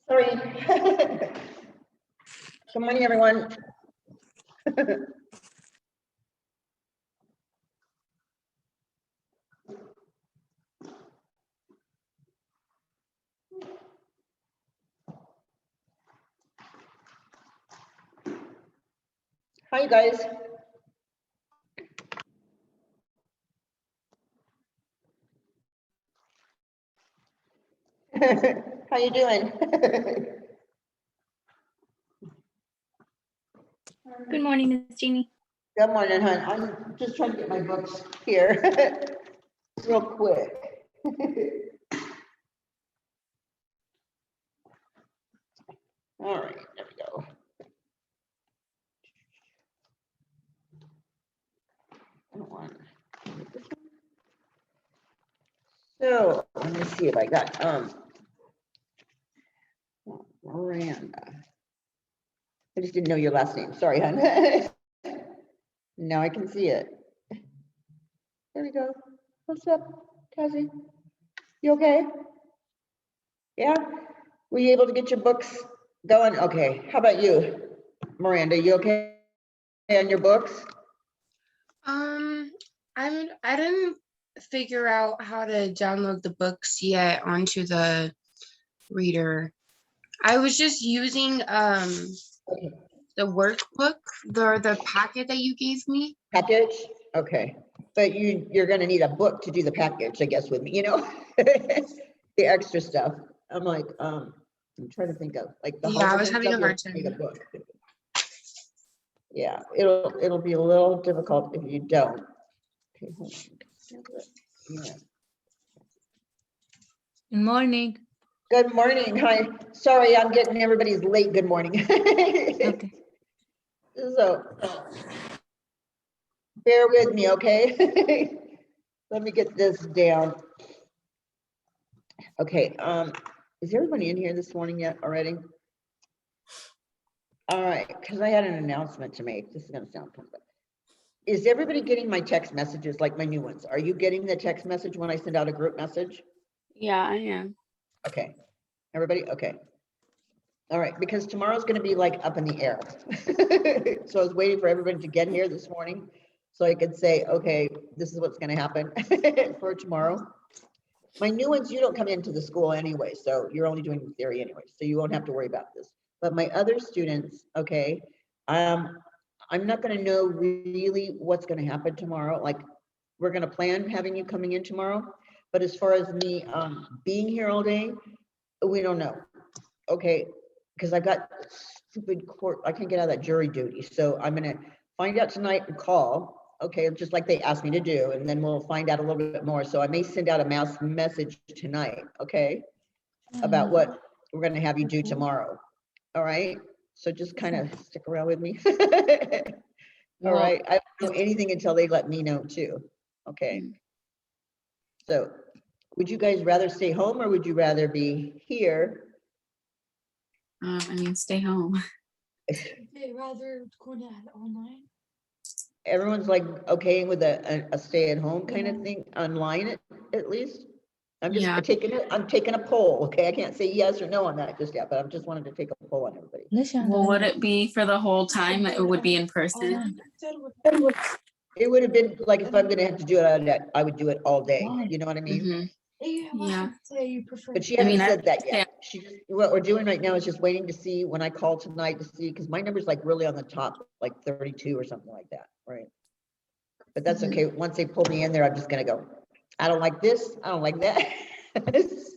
Sorry. Good morning, everyone. Hi, you guys. How you doing? Good morning, Miss Jeannie. Good morning, hon. I'm just trying to get my books here real quick. All right, there we go. I don't want this one. So let me see if I got Miranda. I just didn't know your last name. Sorry, hon. Now I can see it. There we go. What's up, Cassie? You okay? Yeah? Were you able to get your books going? Okay. How about you, Miranda? You okay on your books? I didn't figure out how to download the books yet onto the reader. I was just using Okay. the workbook, the packet that you gave me. Package? Okay. But you're gonna need a book to do the package, I guess, with me, you know? The extra stuff. I'm like, I'm trying to think of like the Yeah, I was homework having a stuff, hard you'll need a time. book. Yeah, it'll be a little difficult if you don't. Okay, hold on. Yeah. Good morning. Good morning. Hi. Sorry, I'm getting everybody's late good morning. Okay. So bear with me, okay? Let me get this down. Okay, is everybody in here this morning yet already? All right, because I had an announcement to make. This is gonna sound funny, but is everybody getting my text messages, like my new ones? Are you getting the text message when I send out a group message? Yeah, I am. Okay, everybody, okay. All right, because tomorrow's gonna be like up in the air. So I was waiting for everybody to get here this morning so I could say, okay, this is what's gonna happen for tomorrow. My new ones, you don't come into the school anyway, so you're only doing the theory anyway, so you won't have to worry about this. But my other students, okay, I'm not gonna know really what's gonna happen tomorrow. Like, we're gonna plan having you coming in tomorrow, but as far as me being here all day, we don't know. Okay, because I've got stupid court, I can't get out of that jury duty, so I'm gonna find out tonight and call. Okay, just like they asked me to do, and then we'll find out a little bit more. So I may send out a mass message tonight, okay, about what we're gonna have you do tomorrow. All right, so just kind of stick around with me. All right, I don't know anything until they let me know too. Okay. So would you guys rather stay home or would you rather be here? I mean, stay home. They'd rather go to online. Everyone's like, okay with a stay at home kind of thing, online at least? I'm just Yeah. taking a poll, okay? I can't say yes or no on that just yet, but I'm just wanted to take a poll on everybody. Well, would it be for the whole time? It would be in person. It would have been like, if I'm gonna have to do it, I would do it all day, you know what I mean? Yeah. Say you prefer. But she I mean, hasn't said that yeah. yet. She just, what we're doing right now is just waiting to see when I call tonight to see, because my number's like really on the top, like 32 or something like that, right? But that's okay. Once they pull me in there, I'm just gonna go, I don't like this, I don't like that.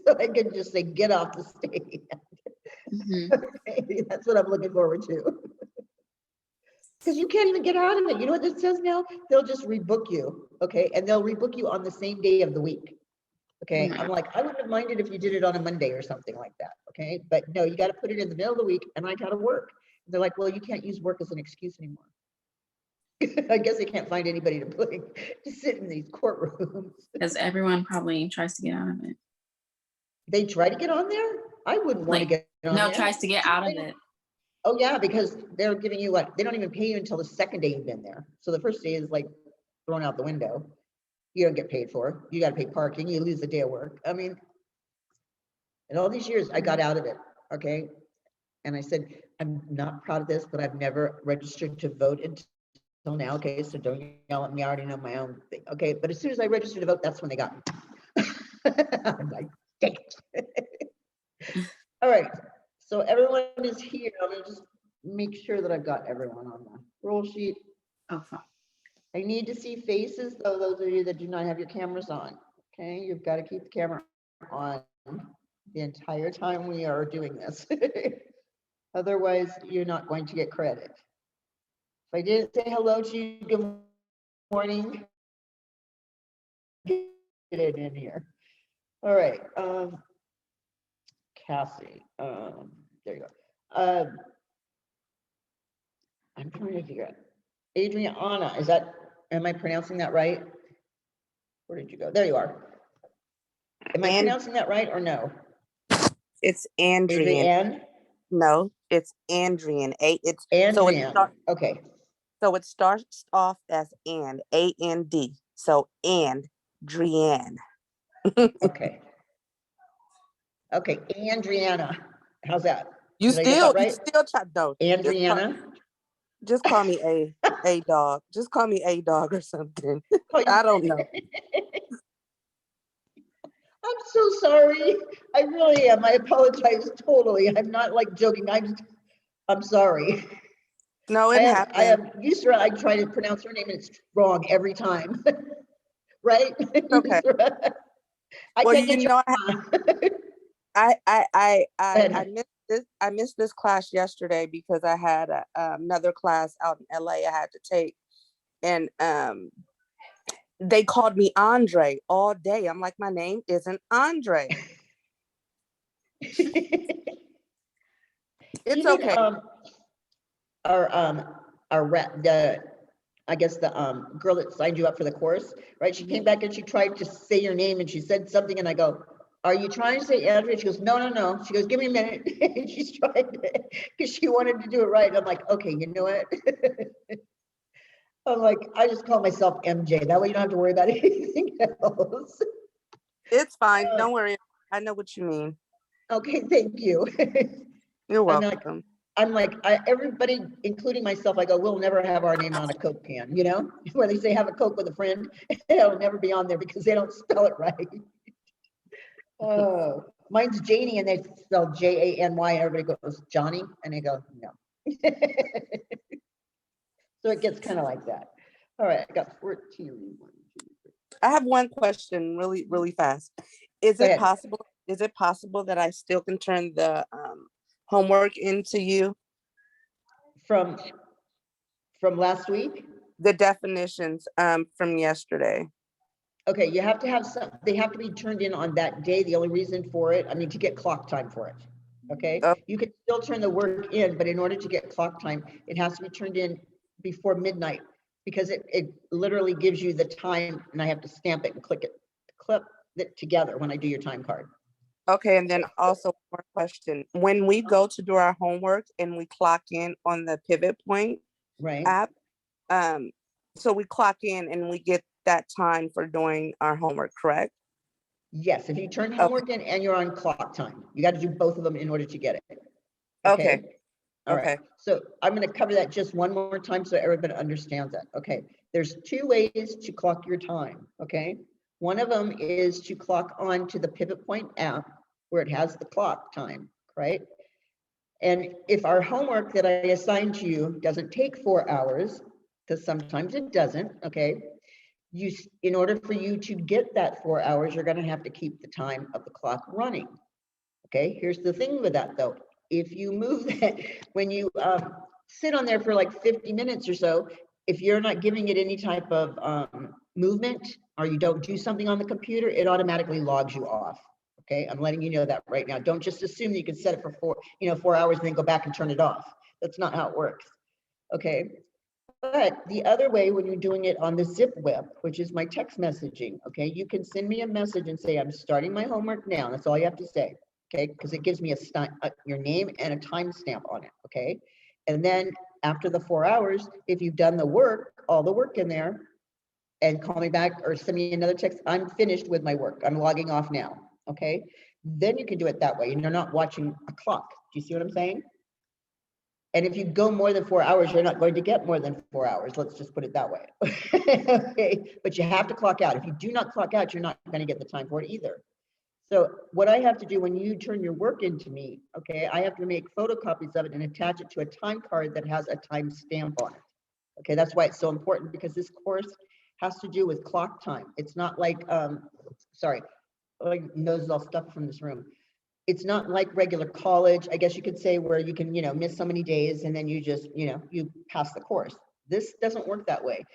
So I can just say, get off the stage. Okay, that's what I'm looking forward to. Because you can't even get out of it. You know what this says now? They'll just rebook you, okay? And they'll rebook you on the same day of the week. Okay, I'm like, I wouldn't have minded if you did it on a Monday or something like that, okay? But no, you got to put it in the middle of the week and I got to work. They're like, well, you can't use work as an excuse anymore. I guess they can't find anybody to sit in these courtrooms. Because everyone probably tries to get out of it. They try to get on there? I wouldn't want to get on there. No, tries to get out of it. Oh yeah, because they're giving you what? They don't even pay you until the second day you've been there. So the first day is like thrown out the window. You don't get paid for. You got to pay parking. You lose a day of work. I mean, in all these years, I got out of it. okay? And I said, I'm not proud of this, but I've never registered to vote until now, okay? So don't yell at me, I already know my own thing, okay? But as soon as I registered to vote, that's when they got me. I'm like, dang it. All right, so everyone is here. I'm gonna just make sure that I've got everyone on the roll sheet. Oh, fine. I need to see faces, though, those of you that do not have your cameras on, okay? You've got to keep the camera on the entire time we are doing this. Otherwise, you're not going to get credit. If I didn't say hello to you, good morning. Get it in here. All right, Cassie, there you go. I'm trying to figure out. Adriana, is that, am I pronouncing that right? Where did you go? There you are. Am I pronouncing that right or no? It's Andrian. Adrienne? No, it's Andrian. Andrian, okay. So it starts off as A-N-D. So Andrian. Okay. Okay, Andriana. How's that? You Did I get that still right? try no. Andriana? Just call me a dog. Just call me a dog or something. Oh, I don't know. I'm so sorry. I really am. I apologize totally. I'm not like joking. I'm sorry. No, it happened. I am used to, I try to pronounce her name and it's wrong every time. Right? Okay. I Well, can't you get know, Go I missed this. I missed this class yesterday because I had another class out in LA I had to take, and they called me Andre all day. I'm like, my name isn't Andre. It's Even, okay. our rep, I guess the girl that signed you up for the course, right? She came back and she tried to say your name and she said something and I go, are you trying to say Andrea? She goes, no, no, no. She goes, give me a minute. And she's trying to, because she wanted to do it right. I'm like, okay, you know what? I'm like, I just call myself MJ. That way you don't have to worry about anything else. It's fine. Don't worry. I know what you mean. Okay, thank you. You're welcome. I'm like, everybody, including myself, I go, we'll never have our name on a Coke can, you know, where they say have a Coke with a friend. It'll never be on there because they don't spell it right. Oh, mine's Janie and they spell Jany. Everybody goes Johnny and they go, no. So it gets kind of like that. All right, I got 14. I have one question really, really fast. Is it possible that I still can turn the homework into you? From last week? The definitions from yesterday. Okay, you have to have some, they have to be turned in on that day. The only reason for it, I mean, to get clock time for it. Okay, you can still turn the work in, but in order to get clock time, it has to be turned in before midnight because it literally gives you the time and I have to stamp it and clip it together when I do your time card. Okay, and then also one question. When we go to do our homework and we clock in on the Pivot Point app, so we clock in and we get that time for doing our homework, correct? Yes, if you turn homework in and you're on clock time, you got to do both of them in order to get it. Okay. All right. So I'm going to cover that just one more time so everybody understands that. Okay. There's two ways to clock your time. Okay. One of them is to clock on to the Pivot Point app where it has the clock time, right? And if our homework that I assigned to you doesn't take 4 hours, because sometimes it doesn't, okay, in order for you to get that 4 hours, you're going to have to keep the time of the clock running. Okay, here's the thing with that though. If you move that, when you sit on there for like 50 minutes or so, if you're not giving it any type of movement or you don't do something on the computer, it automatically logs you off. Okay, I'm letting you know that right now. Don't just assume that you can set it for 4 hours and then go back and turn it off. That's not how it works. Okay. But the other way, when you're doing it on the zip web, which is my text messaging, okay, you can send me a message and say, I'm starting my homework now. That's all you have to say, okay, because it gives me your name and a timestamp on it, okay? And then after the 4 hours, if you've done the work, all the work in there, and call me back or send me another text, I'm finished with my work. I'm logging off now, okay? Then you can do it that way and you're not watching a clock. Do you see what I'm saying? And if you go more than 4 hours, you're not going to get more than 4 hours. Let's just put it that way. Okay, but you have to clock out. If you do not clock out, you're not going to get the time for it either. So what I have to do when you turn your work into me, okay, I have to make photocopies of it and attach it to a time card that has a time stamp on it. Okay, that's why it's so important, because this course has to do with clock time. It's not like, sorry, my nose is all stuffed from this room. It's not like regular college, I guess you could say, where you can, miss so many days and then you just, you pass the course. This doesn't work that way.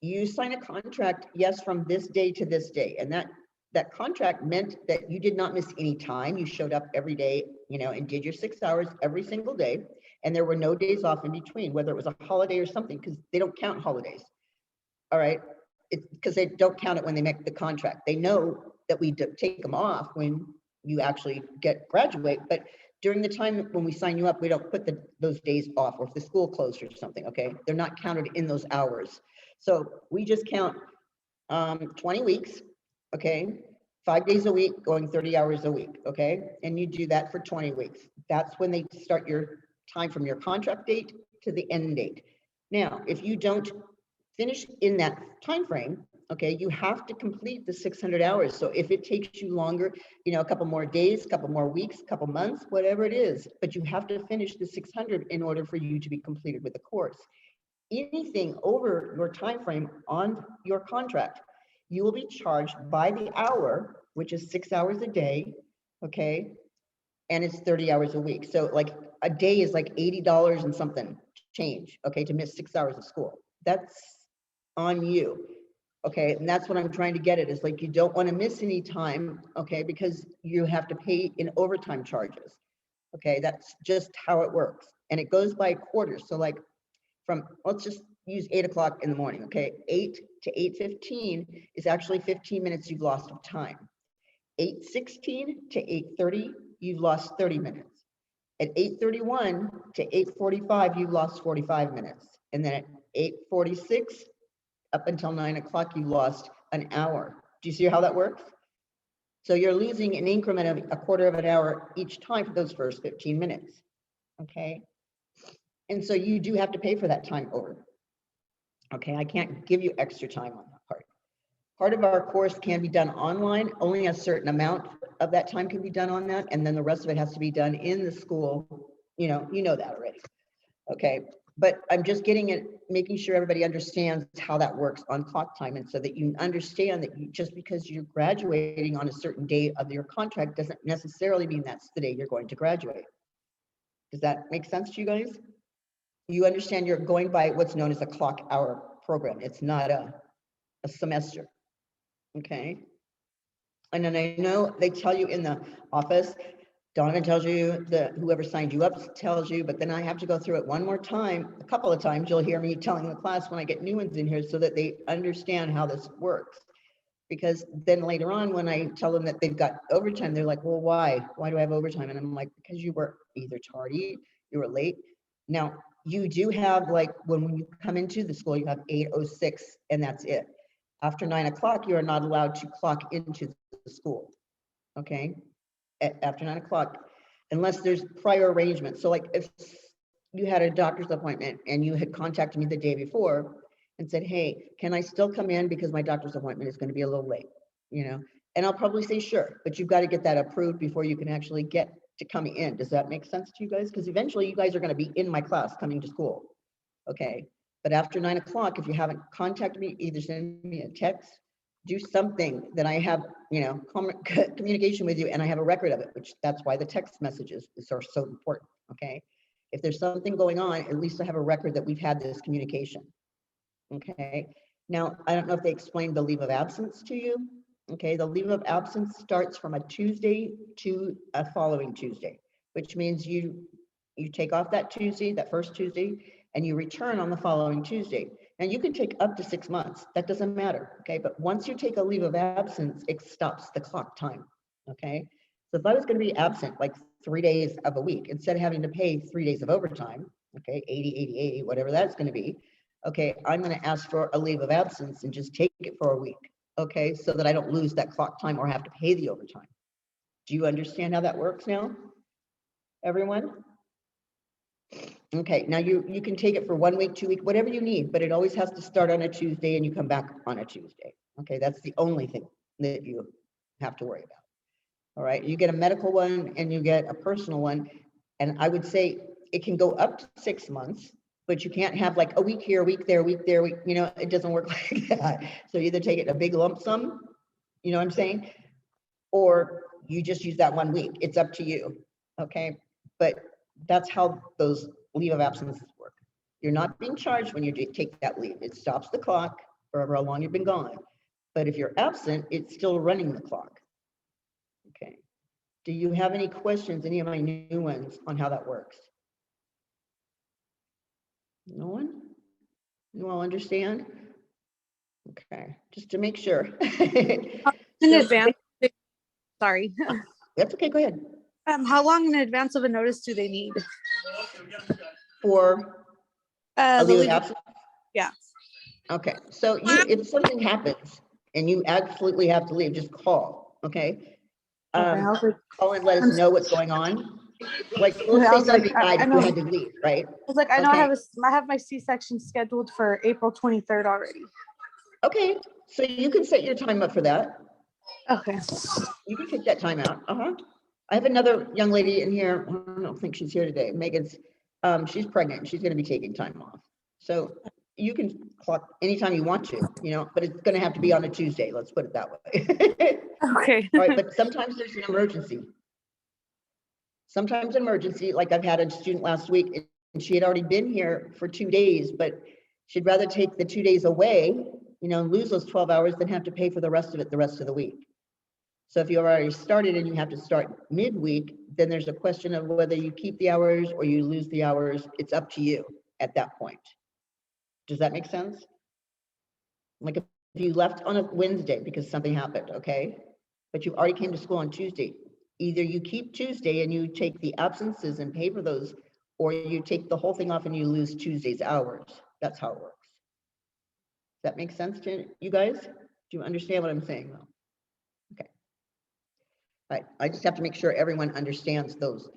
You sign a contract, yes, from this day to this day. And that contract meant that you did not miss any time. You showed up every day, and did your 6 hours every single day. And there were no days off in between, whether it was a holiday or something, because they don't count holidays. All right. It's because they don't count it when they make the contract. They know that we take them off when you actually graduate, but during the time when we sign you up, we don't put those days off, or if the school closed or something, okay? They're not counted in those hours. So we just count 20 weeks, okay? 5 days a week, going 30 hours a week, okay? And you do that for 20 weeks. That's when they start your time from your contract date to the end date. Now, if you don't finish in that time frame, okay, you have to complete the 600 hours. So if it takes you longer, a couple more days, a couple more weeks, a couple months, whatever it is, but you have to finish the 600 in order for you to be completed with the course. Anything over your time frame on your contract, you will be charged by the hour, which is 6 hours a day, okay, and it's 30 hours a week. So like a day is like $80 and something change, okay, to miss 6 hours of school. That's on you. Okay, and that's what I'm trying to get at, is like, you don't want to miss any time, okay, because you have to pay in overtime charges. Okay, that's just how it works. And it goes by quarters. So like let's just use 8 o'clock in the morning, okay? 8 to 8:15 is actually 15 minutes you've lost of time. 8:16 to 8:30, you've lost 30 minutes. At 8:31 to 8:45, you've lost 45 minutes. And then at 8:46, up until 9 o'clock, you lost an hour. Do you see how that works? So you're losing an increment of a quarter of an hour each time for those first 15 minutes, okay? And so you do have to pay for that time over. Okay, I can't give you extra time on that part. Part of our course can be done online. Only a certain amount of that time can be done on that, and then the rest of it has to be done in the school. You know that already. Okay. But I'm just making sure everybody understands how that works on clock time, and so that you understand that just because you're graduating on a certain date of your contract doesn't necessarily mean that's the day you're going to graduate. Does that make sense to you guys? You understand you're going by what's known as a clock hour program. It's not a semester, okay? And then I know they tell you in the office, Donovan tells you, whoever signed you up tells you, but then I have to go through it one more time. A couple of times you'll hear me telling the class when I get new ones in here, so that they understand how this works. Because then later on, when I tell them that they've got overtime, they're like, well, why? Why do I have overtime? And I'm like, because you were either tardy, you were late. Now, you do have, like, when you come into the school, you have 8:06, and that's it. After 9 o'clock, you are not allowed to clock into the school, okay? After 9 o'clock, unless there's prior arrangement. So like if you had a doctor's appointment and you had contacted me the day before and said, hey, can I still come in because my doctor's appointment is going to be a little late, and I'll probably say sure, but you've got to get that approved before you can actually get to coming in. Does that make sense to you guys? Because eventually you guys are going to be in my class coming to school, okay? But after 9 o'clock, if you haven't contacted me, either send me a text, do something that I have, communication with you, and I have a record of it, which that's why the text messages are so important, okay? If there's something going on, at least I have a record that we've had this communication, okay? Now, I don't know if they explained the leave of absence to you, okay? The leave of absence starts from a Tuesday to a following Tuesday, which means you take off that Tuesday, that first Tuesday, and you return on the following Tuesday. And you can take up to 6 months. That doesn't matter, okay? But once you take a leave of absence, it stops the clock time, okay? So if I was going to be absent like 3 days of a week, instead of having to pay 3 days of overtime, okay, 80, whatever that's going to be, okay, I'm going to ask for a leave of absence and just take it for a week, okay, so that I don't lose that clock time or have to pay the overtime. Do you understand how that works now? Everyone? Okay, now you can take it for 1 week, 2 week, whatever you need, but it always has to start on a Tuesday and you come back on a Tuesday. Okay, that's the only thing that you have to worry about. All right, you get a medical one and you get a personal one. And I would say it can go up to 6 months, but you can't have like a week here, a week there, a week there, week, you know, it doesn't work like that. So either take it in a big lump sum, you know what I'm saying? Or you just use that 1 week. It's up to you. Okay, but that's how those leave of absences work. You're not being charged when you take that leave. It stops the clock for how long you've been gone. But if you're absent, it's still running the clock. Okay. Do you have any questions, any of my new ones, on how that works? No one? You all understand? Okay, just to make sure. In advance, sorry. That's okay, go ahead. How long in advance of a notice do they need? For a The leave of leave- absence? yeah. Okay, so if something happens and you absolutely have to leave, just call, okay? Call and let us know what's going on. Like, let's say somebody died and you had to leave, right? I was like, I know Okay. I have my C-section scheduled for April 23rd already. Okay, so you can set your time up for that. Okay. You can take that time out. I have another young lady in here. I don't think she's here today. Megan's, she's pregnant. She's going to be taking time off. So you can clock anytime you want to, you know, but it's going to have to be on a Tuesday. Let's put it that way. Okay. All right, but sometimes there's an emergency. Sometimes an emergency, like I've had a student last week and she had already been here for 2 days, but she'd rather take the 2 days away, you know, and lose those 12 hours than have to pay for the rest of it the rest of the week. So if you've already started and you have to start midweek, then there's a question of whether you keep the hours or you lose the hours. It's up to you at that point. Does that make sense? Like if you left on a Wednesday because something happened, okay? But you already came to school on Tuesday. Either you keep Tuesday and you take the absences and pay for those, or you take the whole thing off and you lose Tuesday's hours. That's how it works. Does that make sense to you guys? Do you understand what I'm saying though? Okay. I just have to make sure everyone understands those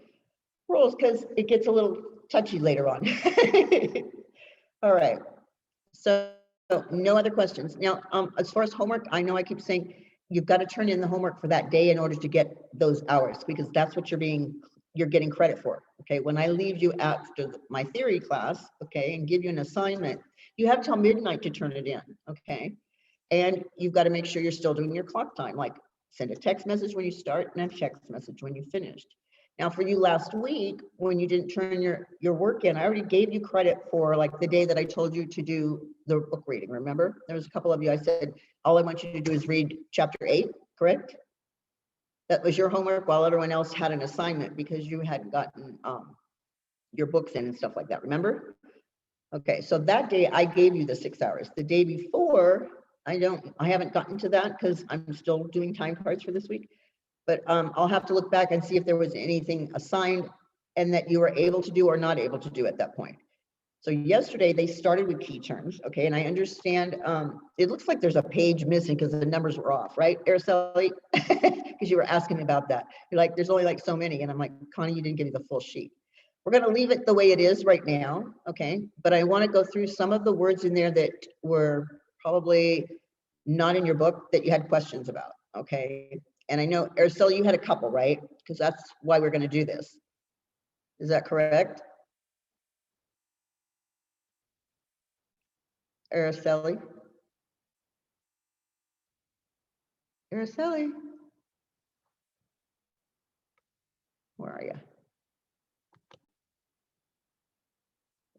rules because it gets a little touchy later on. All right. So no other questions. Now, as far as homework, I know I keep saying you've got to turn in the homework for that day in order to get those hours because that's what you're getting credit for. Okay. When I leave you after my theory class, okay, and give you an assignment, you have till midnight to turn it in. Okay. And you've got to make sure you're still doing your clock time, like send a text message when you start and a text message when you finished. Now for you last week, when you didn't turn your work in, I already gave you credit for like the day that I told you to do the book reading. Remember, there was a couple of you, I said, all I want you to do is read chapter 8, correct? That was your homework while everyone else had an assignment because you hadn't gotten your books in and stuff like that, remember? Okay, so that day I gave you the 6 hours. The day before, I haven't gotten to that because I'm still doing time cards for this week. But I'll have to look back and see if there was anything assigned and that you were able to do or not able to do at that point. So yesterday they started with key terms, okay? And I understand, it looks like there's a page missing because the numbers were off, right, Araceli? Because you were asking me about that. You're like, there's only like so many. And I'm like, Connie, you didn't give me the full sheet. We're gonna leave it the way it is right now, okay? But I wanna go through some of the words in there that were probably not in your book that you had questions about, okay? And I know, Araceli, you had a couple, right? Because that's why we're gonna do this. Is that correct? Araceli? Araceli? Where are you?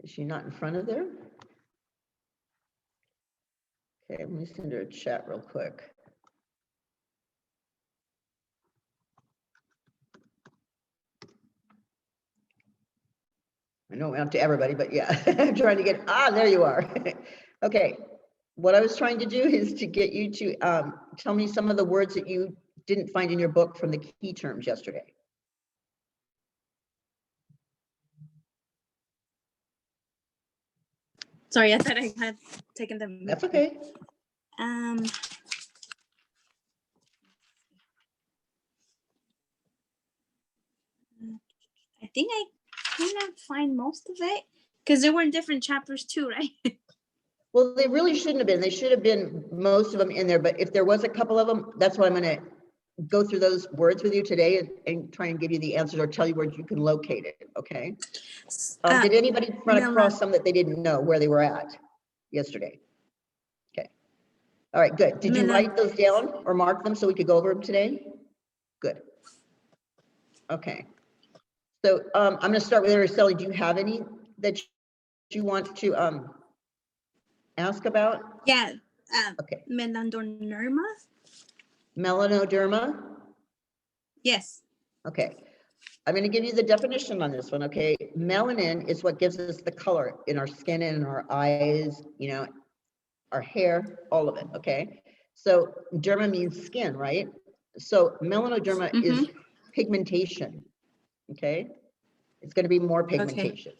Is she not in front of there? Okay, let me send her a chat real quick. I know it went up to everybody, but yeah, I'm trying to get, there you are. Okay, what I was trying to do is to get you to tell me some of the words that you didn't find in your book from the key terms yesterday. Sorry, I thought I had taken them. That's okay. I think I couldn't find most of it because there were in different chapters too, right? Well, they really shouldn't have been. They should have been most of them in there, but if there was a couple of them, that's why I'm gonna go through those words with you today and try and give you the answers or tell you where you can locate it, okay? Did anybody run across some that they didn't know where they were at yesterday? Okay. All right, good. Did you write those down or mark them so we could go over them today? Good. Okay. So I'm gonna start with Araceli. Do you have any that you want to ask about? Yeah. Okay. Melanoderma. Melanoderma? Yes. Okay. I'm going to give you the definition on this one, okay? Melanin is what gives us the color in our skin and in our eyes, you know, our hair, all of it, okay? So derma means skin, right? So melanoderma is pigmentation, okay? It's going to be more pigmentation.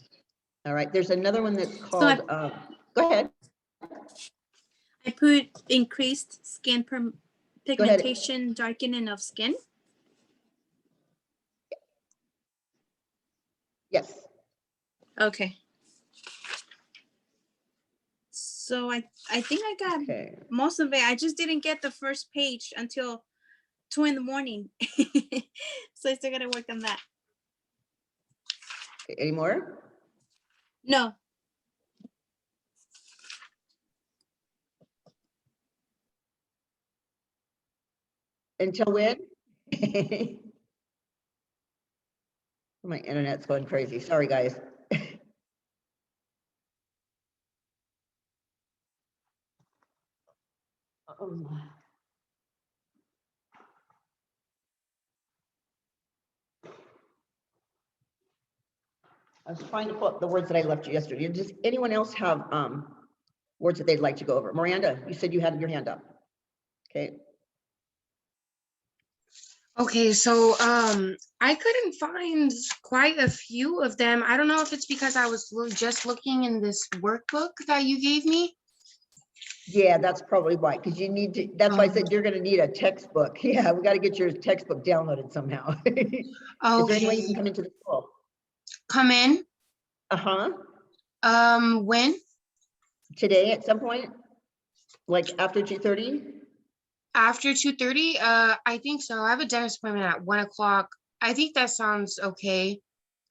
All right, there's another one that's called, go ahead. I put increased skin pigmentation, darkening of skin. Yes. Okay. So I think I got most of it. I just didn't get the first page until 2 in the morning. So I still gotta work on that. Any more? No. Until when? My internet's going crazy. Sorry, guys. I was trying to pull up the words that I left you yesterday. Does anyone else have words that they'd like to go over? Miranda, you said you had your hand up. Okay. Okay, so I couldn't find quite a few of them. I don't know if it's because I was just looking in this workbook that you gave me. Yeah, that's probably why, because you need to, that's why I said you're gonna need a textbook. Yeah, we gotta get your textbook downloaded somehow. Is there any way you can come into the school? Come in? Uh-huh. When? Today at some point? Like after 2:30? After 2:30? I think so. I have a dentist appointment at 1 o'clock. I think that sounds okay.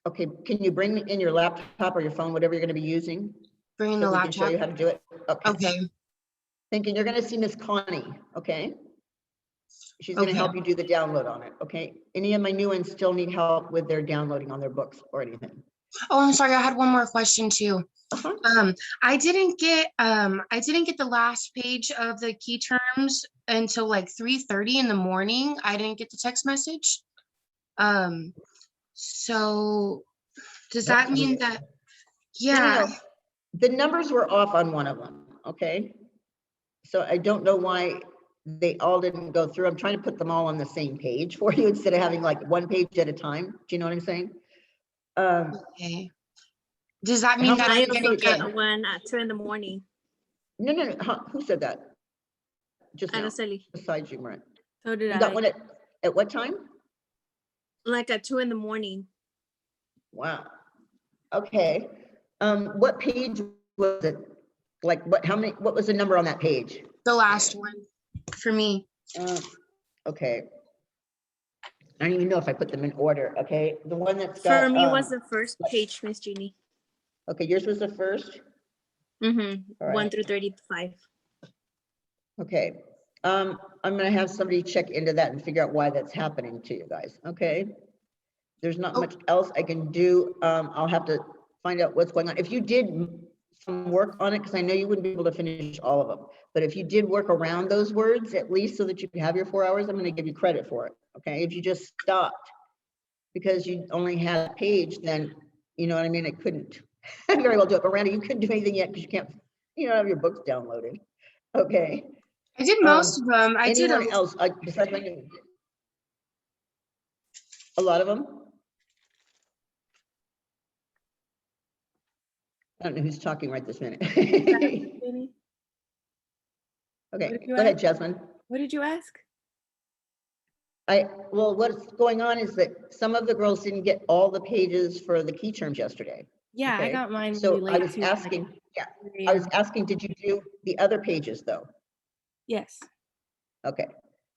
Okay, can you bring in your laptop or your phone, whatever you're gonna be using? Bring in So the we can show laptop. you how to do it? Okay. Thinking you're gonna see Miss Connie, okay? She's gonna help you do the download on it, okay? Any of my new ones still need help with their downloading on their books or anything? Oh, I'm sorry. I had one more question too. I didn't get the last page of the key terms until like 3:30 in the morning. I didn't get the text message. So does that mean that, No. The numbers were off on one of them, okay? So I don't know why they all didn't go through. I'm trying to put them all on the same page for you instead of having like one page at a time. Do you know what I'm saying? Okay. Does that mean that I also got one at 2 in the morning? No. Who said that? Just now, Araceli. besides you, Marin. So did You got one at what time? Like at 2 in the morning. Wow. Okay. What page was it? Like what was the number on that page? The last one for me. Okay. I don't even know if I put them in order, okay? The one that's got— For me was the first page, Miss Jeannie. Okay, yours was the first? Mm-hmm. All right. 1 through 35. Okay. I'm gonna have somebody check into that and figure out why that's happening to you guys, okay? There's not much else I can do. I'll have to find out what's going on. If you did some work on it, because I know you wouldn't be able to finish all of them, but if you did work around those words, at least so that you can have your 4 hours, I'm gonna give you credit for it, okay? If you just stopped because you only had a page, then, you know what I mean, it couldn't very well do it. But Randy, you couldn't do anything yet because you don't have your books downloaded, okay? I did most of them. I did anyone else besides my new— a lot of them? I don't know who's talking right this minute. Okay, go ahead, Jasmine. What did you ask? Well, what's going on is that some of the girls didn't get all the pages for the key terms yesterday. Yeah, I Okay. got mine So really I late was too. like asking, yeah, 3 I was a.m. asking, did you do the other pages though? Yes. Okay.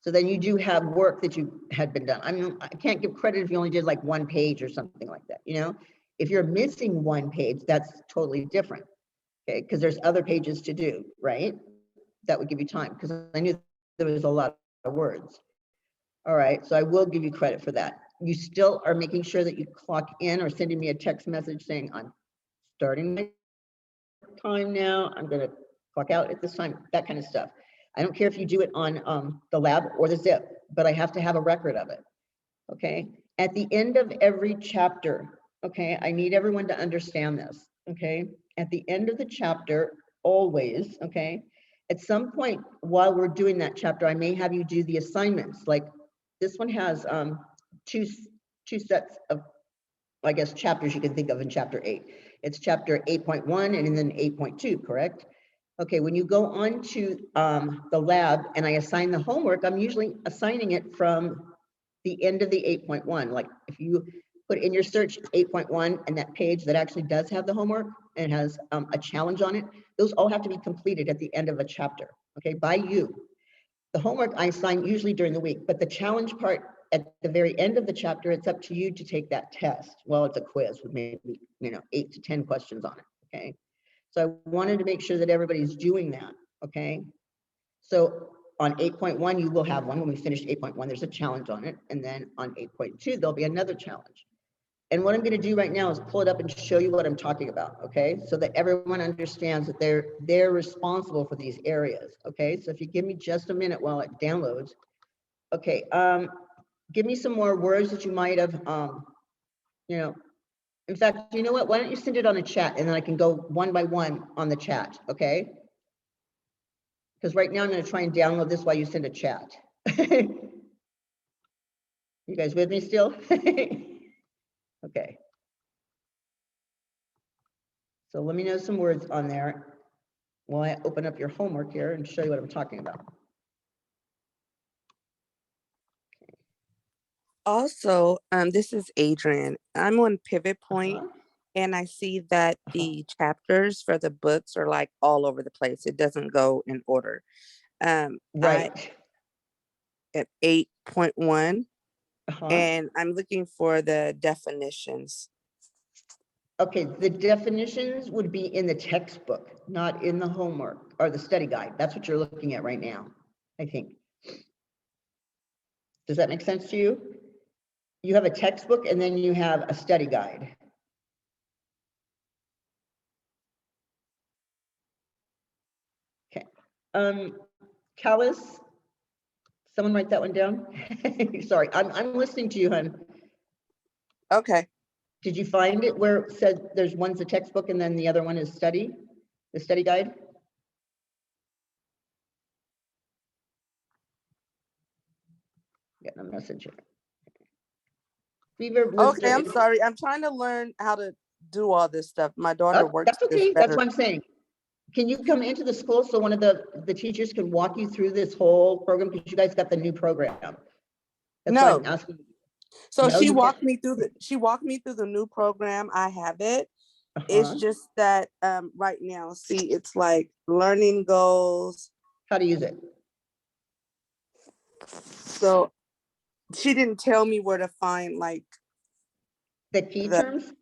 So then you do have work that you had been done. I mean, I can't give credit if you only did like one page or something like that, you know? If you're missing one page, that's totally different. Okay, because there's other pages to do, right? That would give you time, because I knew there was a lot of words. All right, so I will give you credit for that. You still are making sure that you clock in or sending me a text message saying, I'm starting my time now, I'm gonna clock out at this time, that kind of stuff. I don't care if you do it on the lab or the zip, but I have to have a record of it, okay? At the end of every chapter, okay, I need everyone to understand this, okay? At the end of the chapter, always, okay? At some point while we're doing that chapter, I may have you do the assignments. Like this one has two sets of, I guess, chapters you can think of in chapter 8. It's chapter 8.1 and then 8.2, correct? Okay, when you go on to the lab and I assign the homework, I'm usually assigning it from the end of the 8.1. Like if you put in your search 8.1 and that page that actually does have the homework and has a challenge on it, those all have to be completed at the end of a chapter, okay, by you. The homework I assign usually during the week, but the challenge part at the very end of the chapter, it's up to you to take that test. Well, it's a quiz with maybe, 8 to 10 questions on it, okay? So I wanted to make sure that everybody's doing that, okay? So on 8.1, you will have one. When we finish 8.1, there's a challenge on it. And then on 8.2, there'll be another challenge. And what I'm going to do right now is pull it up and show you what I'm talking about, okay? So that everyone understands that they're responsible for these areas, okay? So if you give me just a minute while it downloads. Okay, give me some more words that you might have, in fact, you know what? Why don't you send it on a chat and then I can go one by one on the chat, okay? Because right now I'm going to try and download this while you send a chat. You guys with me still? Okay. So let me know some words on there while I open up your homework here and show you what I'm talking about. Also, this is Adrian. I'm on Pivot Point, and I see that the chapters for the books are like all over the place. It doesn't go in order. Right. At 8.1, and I'm looking for the definitions. Okay, the definitions would be in the textbook, not in the homework or the study guide. That's what you're looking at right now, I think. Does that make sense to you? You have a textbook and then you have a study guide. Okay. Callus, someone write that one down. Sorry, I'm listening to you, hon. Okay. Did you find it where it said there's one's a textbook and then the other one is study, the study guide? Getting a message here. Fever, okay, I'm sorry. I'm trying to learn how to do all this stuff. My daughter works. That's okay. That's what I'm saying. Can you come into the school so one of the teachers can walk you through this whole program, because you guys got the new program? That's why I'm asking. So no, she walked me through the new program. I have it. It's just that right now, see, it's like learning goals. How to use it. So she didn't tell me where to find like the key terms.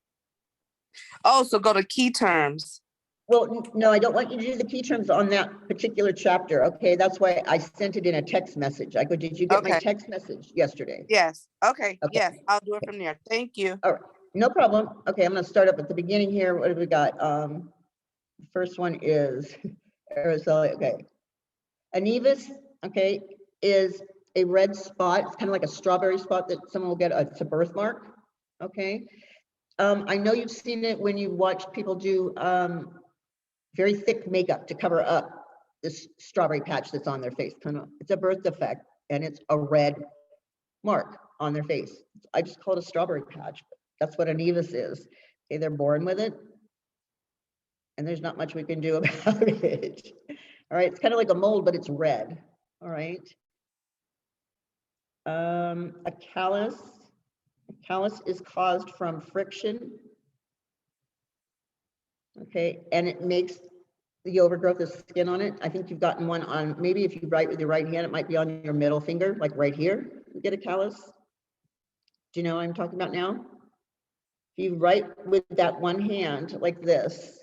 Oh, so go to key terms. Well, no, I don't want you to do the key terms on that particular chapter. Okay, that's why I sent it in a text message. I go, did you get my text message yesterday? Yes. Okay. Yes, I'll do it from there. Thank you. All right, no problem. Okay, I'm going to start up at the beginning here. What have we got? The first one is aerosol. Okay, Anevis. Okay, is a red spot. It's kind of like a strawberry spot that someone will get. It's a birthmark. Okay. I know you've seen it when you watch people do very thick makeup to cover up this strawberry patch that's on their face. It's a birth defect and it's a red mark on their face. I just call it a strawberry patch. That's what Anevis is. Okay, they're born with it and there's not much we can do about it. All right, it's kind of like a mold, but it's red. All right. A callus is caused from friction. Okay, and it makes the overgrowth of skin on it. I think you've gotten one on, maybe if you write with your right hand, it might be on your middle finger, like right here, you get a callus. Do you know what I'm talking about now? If you write with that one hand like this,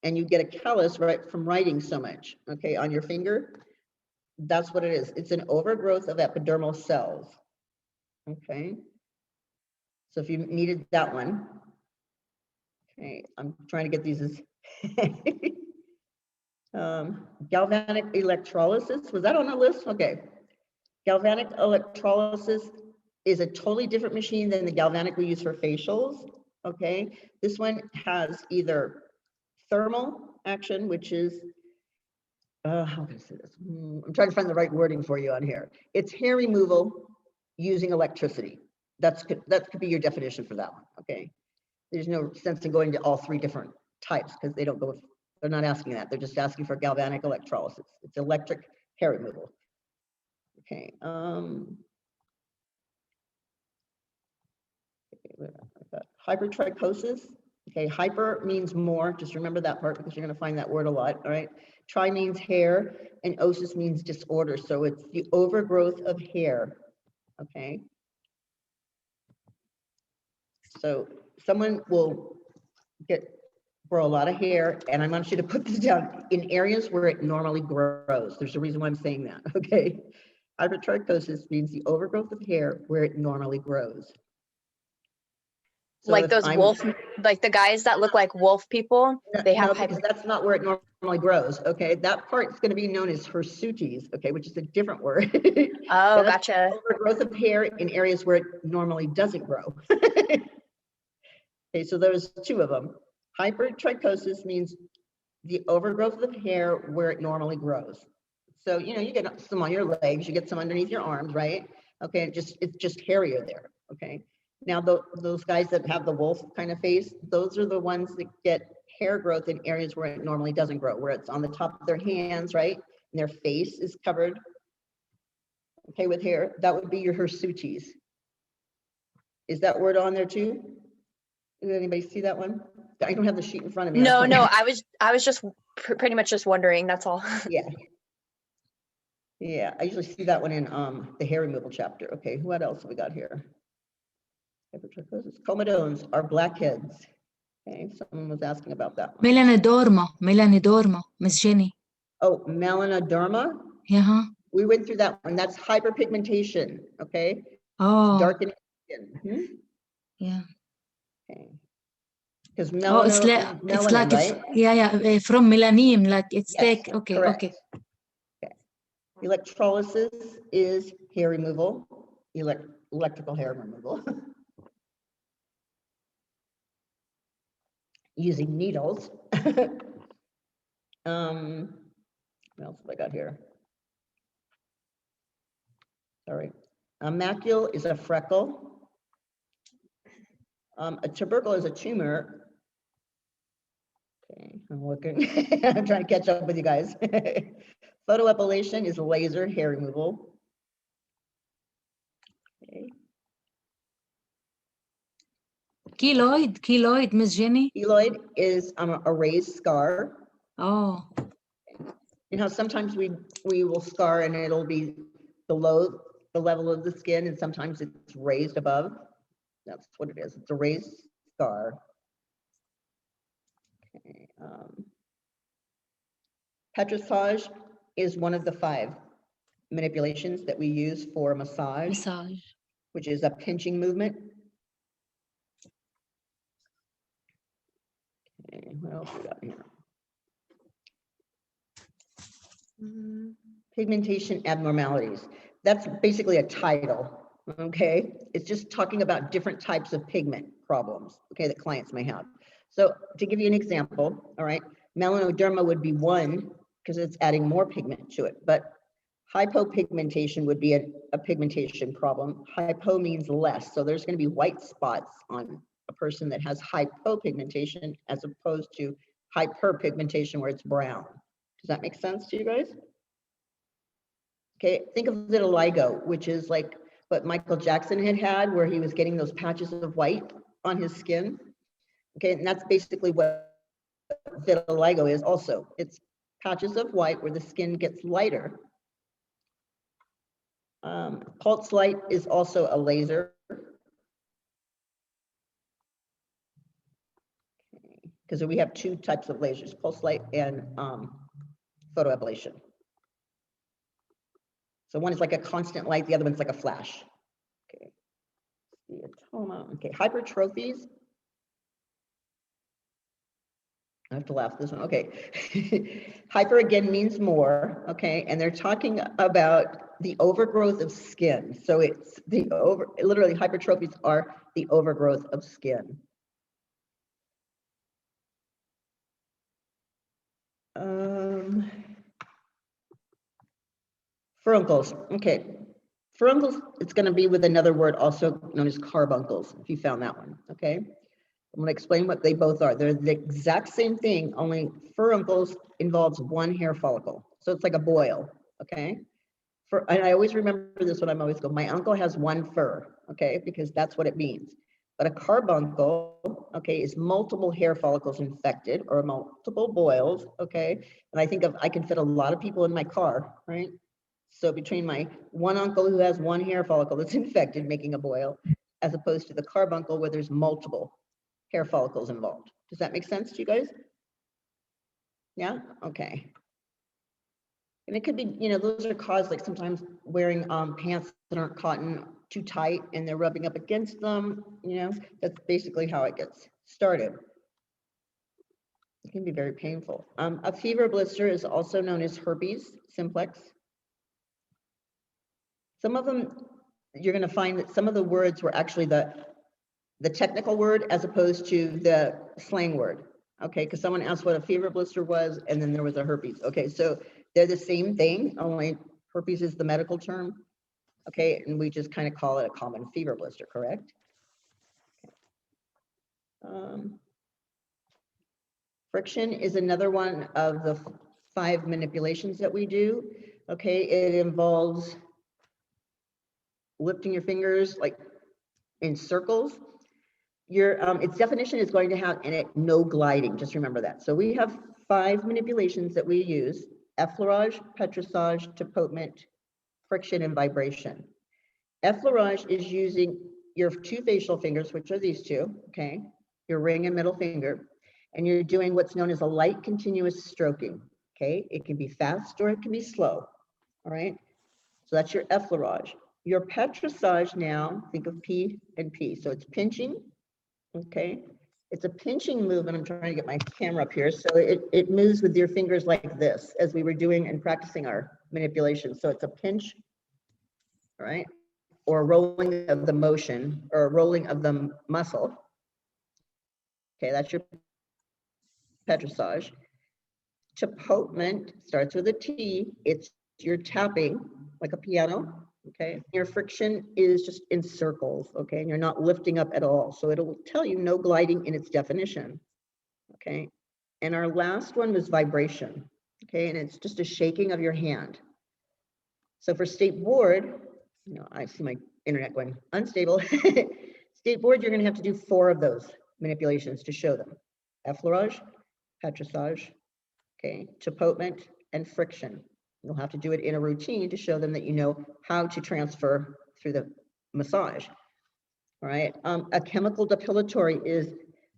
and you get a callus right from writing so much, okay, on your finger, that's what it is. It's an overgrowth of epidermal cells. Okay. So if you needed that one, okay, I'm trying to get these as galvanic electrolysis, was that on the list? Okay. Galvanic electrolysis is a totally different machine than the galvanic we use for facials. Okay. This one has either thermal action, which is, how can I say this? I'm trying to find the right wording for you on here. It's hair removal using electricity. That could be your definition for that one. Okay. There's no sense in going to all three different types because they don't go, they're not asking that. They're just asking for galvanic electrolysis. It's electric hair removal. Okay. Hypertrichosis. Okay, hyper means more. Just remember that part because you're going to find that word a lot. All right. Tri means hair and osis means disorder. So it's the overgrowth of hair. Okay. So someone will grow a lot of hair, and I want you to put this down in areas where it normally grows. There's a reason why I'm saying that. Okay. Hypertrichosis means the overgrowth of hair where it normally grows. So like those wolf, like the guys that look like wolf people, they have because that's not where it normally grows. Okay, that part is going to be known as hirsutes. Okay, which is a different word. Oh, gotcha. Overgrowth of hair in areas where it normally doesn't grow. Okay, so there's two of them. Hypertrichosis means the overgrowth of hair where it normally grows. So you know, you get some on your legs, you get some underneath your arms, right? Okay, it's just hairier there. Okay. Now, those guys that have the wolf kind of face, those are the ones that get hair growth in areas where it normally doesn't grow, where it's on the top of their hands, right? And their face is covered, okay, with hair. That would be your hirsutes. Is that word on there too? Did anybody see that one? I don't have the sheet in front of me. No, I was just pretty much just wondering, that's all. Yeah. Yeah, I usually see that one in the hair removal chapter. Okay, what else have we got here? Hypertrichosis. Comedones are blackheads. Okay, someone was asking about that one. Melanoderma, Miss Jenny. Oh, melanoderma? Yeah. We went through that one. That's hyperpigmentation, okay? Oh. Darkening skin. Yeah. Okay. Because it's melanin, like right? Yeah, from melanin, like it's yes, okay, correct. Okay. Electrolysis is hair removal, electrical hair removal. Using needles. What else have I got here? Sorry. A macule is a freckle. A tubercle is a tumor. Okay, I'm looking. I'm trying to catch up with you guys. Photoepilation is laser hair removal. Okay. Keloid, Miss Jenny. Keloid is a raised scar. Oh. You know, sometimes we will scar and it'll be below the level of the skin, and sometimes it's raised above. That's what it is. It's a raised scar. Okay. Petrissage is one of the 5 manipulations that we use for massage, which is a pinching movement. Okay, what else we got here? Pigmentation abnormalities. That's basically a title, okay? It's just talking about different types of pigment problems, okay, that clients may have. So to give you an example, all right, melanoderma would be one because it's adding more pigment to it, but hypopigmentation would be a pigmentation problem. Hypo means less, so there's going to be white spots on a person that has hypopigmentation as opposed to hyperpigmentation where it's brown. Does that make sense to you guys? Okay, think of vitiligo, which is like what Michael Jackson had where he was getting those patches of white on his skin. Okay, and that's basically what vitiligo is also. It's patches of white where the skin gets lighter. Pulse light is also a laser. Because we have two types of lasers, pulse light and photoablation. So one is like a constant light, the other one's like a flash. Okay. Okay, hypertrophies. I have to laugh this one. Okay. Hyper again means more. Okay. And they're talking about the overgrowth of skin. So it's literally hypertrophies are the overgrowth of skin. Furuncles. Okay. Furuncles, it's going to be with another word also known as carbuncles, if you found that one. Okay. I'm going to explain what they both are. They're the exact same thing, only furuncles involves one hair follicle. So it's like a boil. Okay. And I always remember this when I'm always going, my uncle has one fur. Okay. Because that's what it means. But a carbuncle, okay, is multiple hair follicles infected or multiple boils. Okay. And I can fit a lot of people in my car, right? So between my one uncle who has one hair follicle that's infected, making a boil, as opposed to the carbuncle where there's multiple hair follicles involved. Does that make sense to you guys? Yeah? Okay. And it could be, those are caused like sometimes wearing pants that aren't cotton too tight and they're rubbing up against them, that's basically how it gets started. It can be very painful. A fever blister is also known as herpes simplex. Some of them, you're going to find that some of the words were actually the technical word as opposed to the slang word. Okay, because someone asked what a fever blister was, and then there was a herpes. Okay, so they're the same thing, only herpes is the medical term. Okay, and we just kind of call it a common fever blister, correct? Friction is another one of the 5 manipulations that we do. Okay, it involves lifting your fingers like in circles. Its definition is going to have in it no gliding. Just remember that. So we have 5 manipulations that we use: effleurage, petrissage, tapotement, friction, and vibration. Effleurage is using your 2 facial fingers, which are these 2, okay, your ring and middle finger, and you're doing what's known as a light continuous stroking. Okay, it can be fast or it can be slow. All right, so that's your effleurage. Your petrissage now, think of P and P. So it's pinching. Okay, it's a pinching movement. I'm trying to get my camera up here. So it moves with your fingers like this, as we were doing and practicing our manipulation. So it's a pinch, all right, or a rolling of the motion or a rolling of the muscle. Okay, that's your petrissage. Tapotement starts with a T. It's your tapping like a piano. Okay, your friction is just in circles. Okay, and you're not lifting up at all. So it'll tell you no gliding in its definition. Okay, and our last one was vibration. Okay, and it's just a shaking of your hand. So for state board, I see my internet going unstable. State board, you're going to have to do 4 of those manipulations to show them: effleurage, petrissage, okay, tapotement, and friction. You'll have to do it in a routine to show them that you know how to transfer through the massage. All right. A chemical depilatory is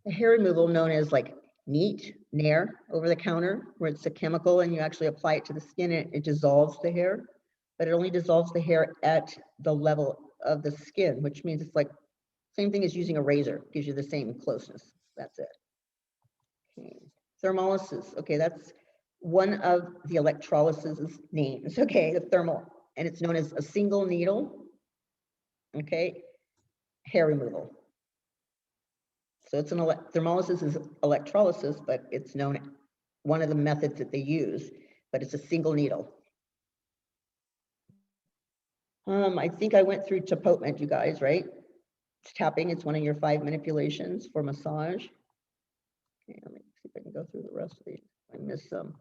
a hair removal known as like neat, nair, over the counter, where it's a chemical and you actually apply it to the skin and it dissolves the hair, but it only dissolves the hair at the level of the skin, which means it's like same thing as using a razor, gives you the same closeness. That's it. Okay. Thermolysis. Okay, that's one of the electrolysis names. Okay, the thermal, and it's known as a single needle. Okay, hair removal. So it's thermolysis is electrolysis, but it's known one of the methods that they use, but it's a single needle. I think I went through tapotement, you guys, right? It's tapping. It's one of your 5 manipulations for massage. Okay, let me see if I can go through the rest of these. I missed some.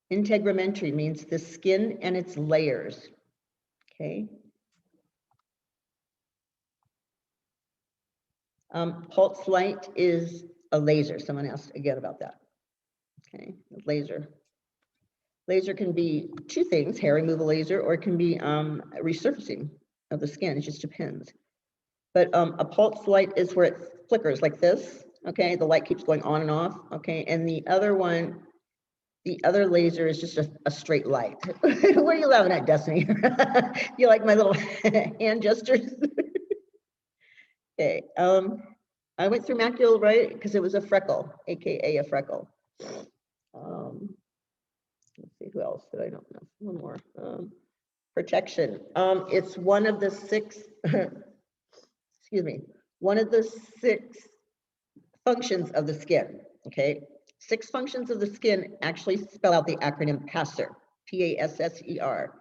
Integumentary means the skin and its layers. Okay. Pulse light is a laser. Someone asked again about that. Okay, laser. Laser can be two things, hair removal laser, or it can be resurfacing of the skin. It just depends. But a pulse light is where it flickers like this. Okay, the light keeps going on and off. Okay, and the other one, the other laser is just a straight light. What are you laughing at, Destiny? You like my little hand gestures? Okay, I went through macule, right? Because it was a freckle, AKA a freckle. Let's see, who else did I don't know? One more. Protection. It's one of the 6, excuse me, one of the 6 functions of the skin, okay? 6 functions of the skin actually spell out the acronym PASSER, P-A-S-S-E-R.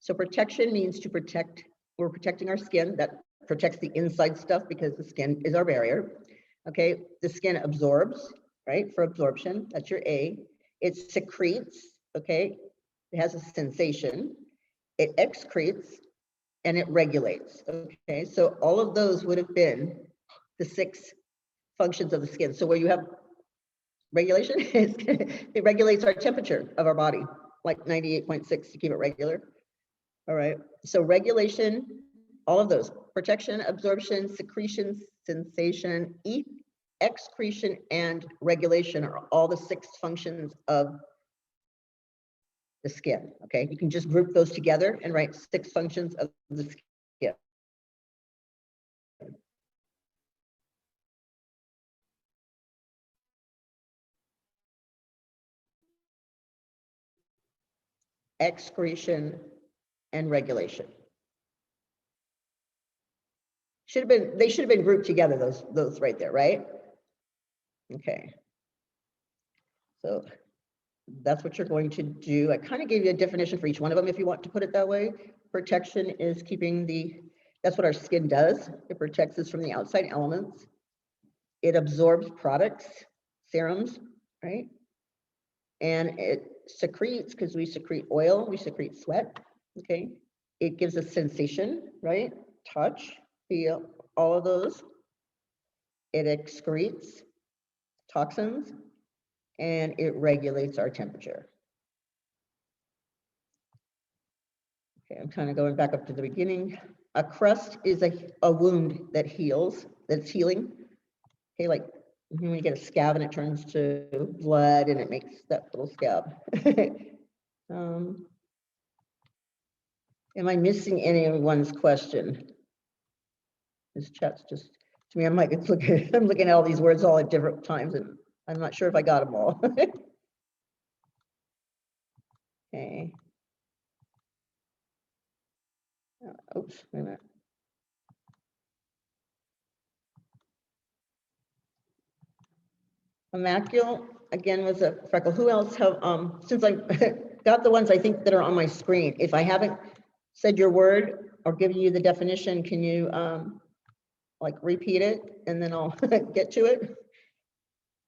So protection means to protect, we're protecting our skin. That protects the inside stuff because the skin is our barrier, okay? The skin absorbs, right, for absorption, that's your A. It secretes, okay? It has a sensation. It excretes, and it regulates, okay? So all of those would have been the 6 functions of the skin. So where you have regulation, it regulates our temperature of our body, like 98.6 to keep it regular. All right, so regulation, all of those, protection, absorption, secretion, sensation, excretion, and regulation are all the 6 functions of the skin, okay? You can just group those together and write 6 functions of the skin. Excretion and regulation. Should have been, they should have been grouped together, those right there, right? Okay. So that's what you're going to do. I kind of gave you a definition for each one of them if you want to put it that way. Protection is keeping that's what our skin does. It protects us from the outside elements. It absorbs products, serums, right? And it secretes, because we secrete oil, we secrete sweat, okay? It gives us sensation, right? Touch, feel, all of those. It excretes toxins, and it regulates our temperature. Okay, I'm kind of going back up to the beginning. A crust is a wound that heals, that's healing. Okay, like when you get a scab and it turns to blood and it makes that little scab. Am I missing anyone's question? This chat's just, to me, I'm like, I'm looking at all these words all at different times and I'm not sure if I got them all. Okay. Oops, wait a minute. A macule, again, was a freckle. Who else have, since I got the ones I think that are on my screen, if I haven't said your word or given you the definition, can you like repeat it and then I'll get to it?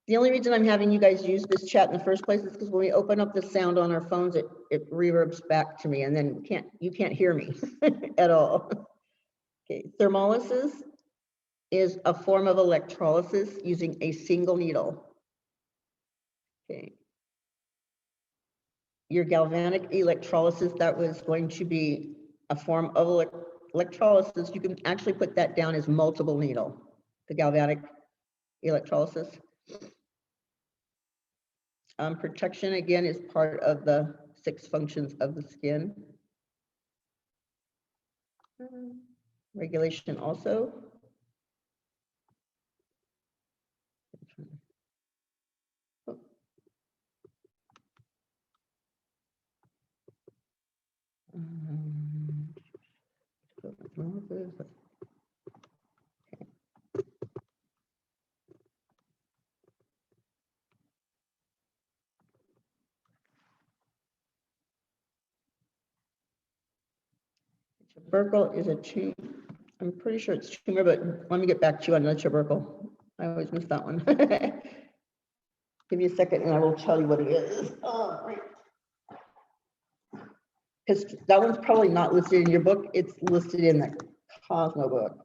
The only reason I'm having you guys use this chat in the first place is because when we open up the sound on our phones, it reverbs back to me and then you can't hear me at all. Okay, thermolysis is a form of electrolysis using a single needle. Okay. Your galvanic electrolysis, that was going to be a form of electrolysis. You can actually put that down as multiple needle, the galvanic electrolysis. Protection, again, is part of the 6 functions of the skin. Regulation also. Tubercle is a tumor. I'm pretty sure it's tumor, but let me get back to you on the tubercle. I always miss that one. Give me a second and I will tell you what it is. Because that one's probably not listed in your book. It's listed in the Cosmo book.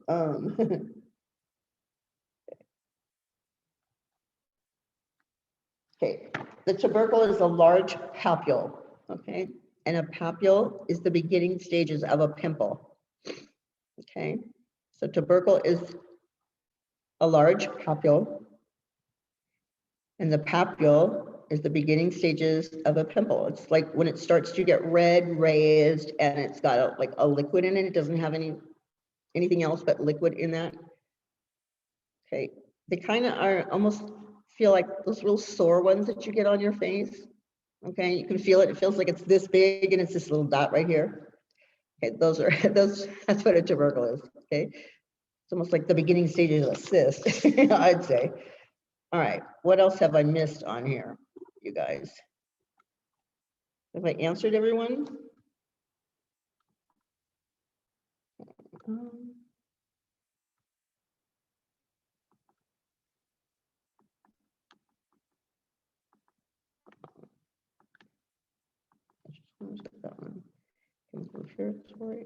Okay, the tubercle is a large papule, okay? And a papule is the beginning stages of a pimple, okay? So tubercle is a large papule, and the papule is the beginning stages of a pimple. It's like when it starts to get red, raised, and it's got like a liquid in it. It doesn't have anything else but liquid in that. Okay, they kind of are almost feel like those real sore ones that you get on your face. Okay, you can feel it. It feels like it's this big and it's this little dot right here. Okay, that's what a tubercle is. Okay, it's almost like the beginning stages of a cyst, I'd say. All right, what else have I missed on here, you guys? Have I answered everyone? That one. Sorry.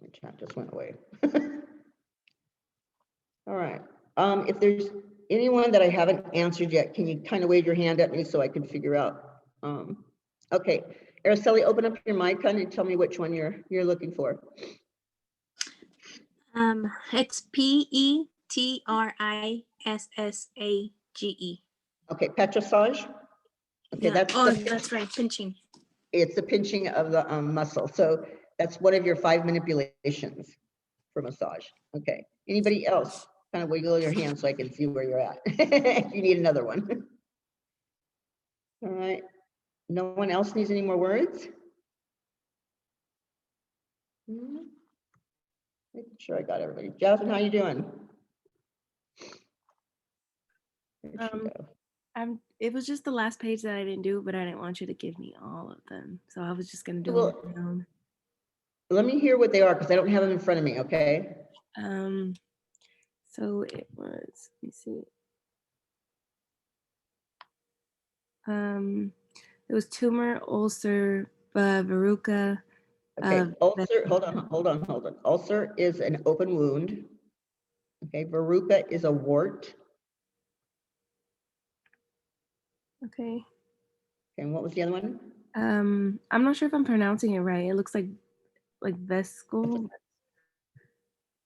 My chat just went away. All right. If there's anyone that I haven't answered yet, can you kind of wave your hand at me so I can figure out? Okay, Araceli, open up your mic and tell me which one you're looking for. It's Petrissage. Okay, Petrissage. Okay, Yeah. that's that's right, pinching. It's the pinching of the muscle. So that's one of your 5 manipulations for massage. Okay. Anybody else? Kind of wiggle your hand so I can see where you're at. If you need another one. All right. No one else needs any more words? Making sure I got everybody. Jasmine, how you doing? It was just the last page that I didn't do, but I didn't want you to give me all of them. So I was just gonna do Well, them. Let me hear what they are because I don't have them in front of me, okay? So it was, let me see. It was tumor, ulcer, verruca. Okay, ulcer, hold on. Ulcer is an open wound. Okay, verruca is a wart. Okay. And what was the other one? I'm not sure if I'm pronouncing it right. It looks like vesicle.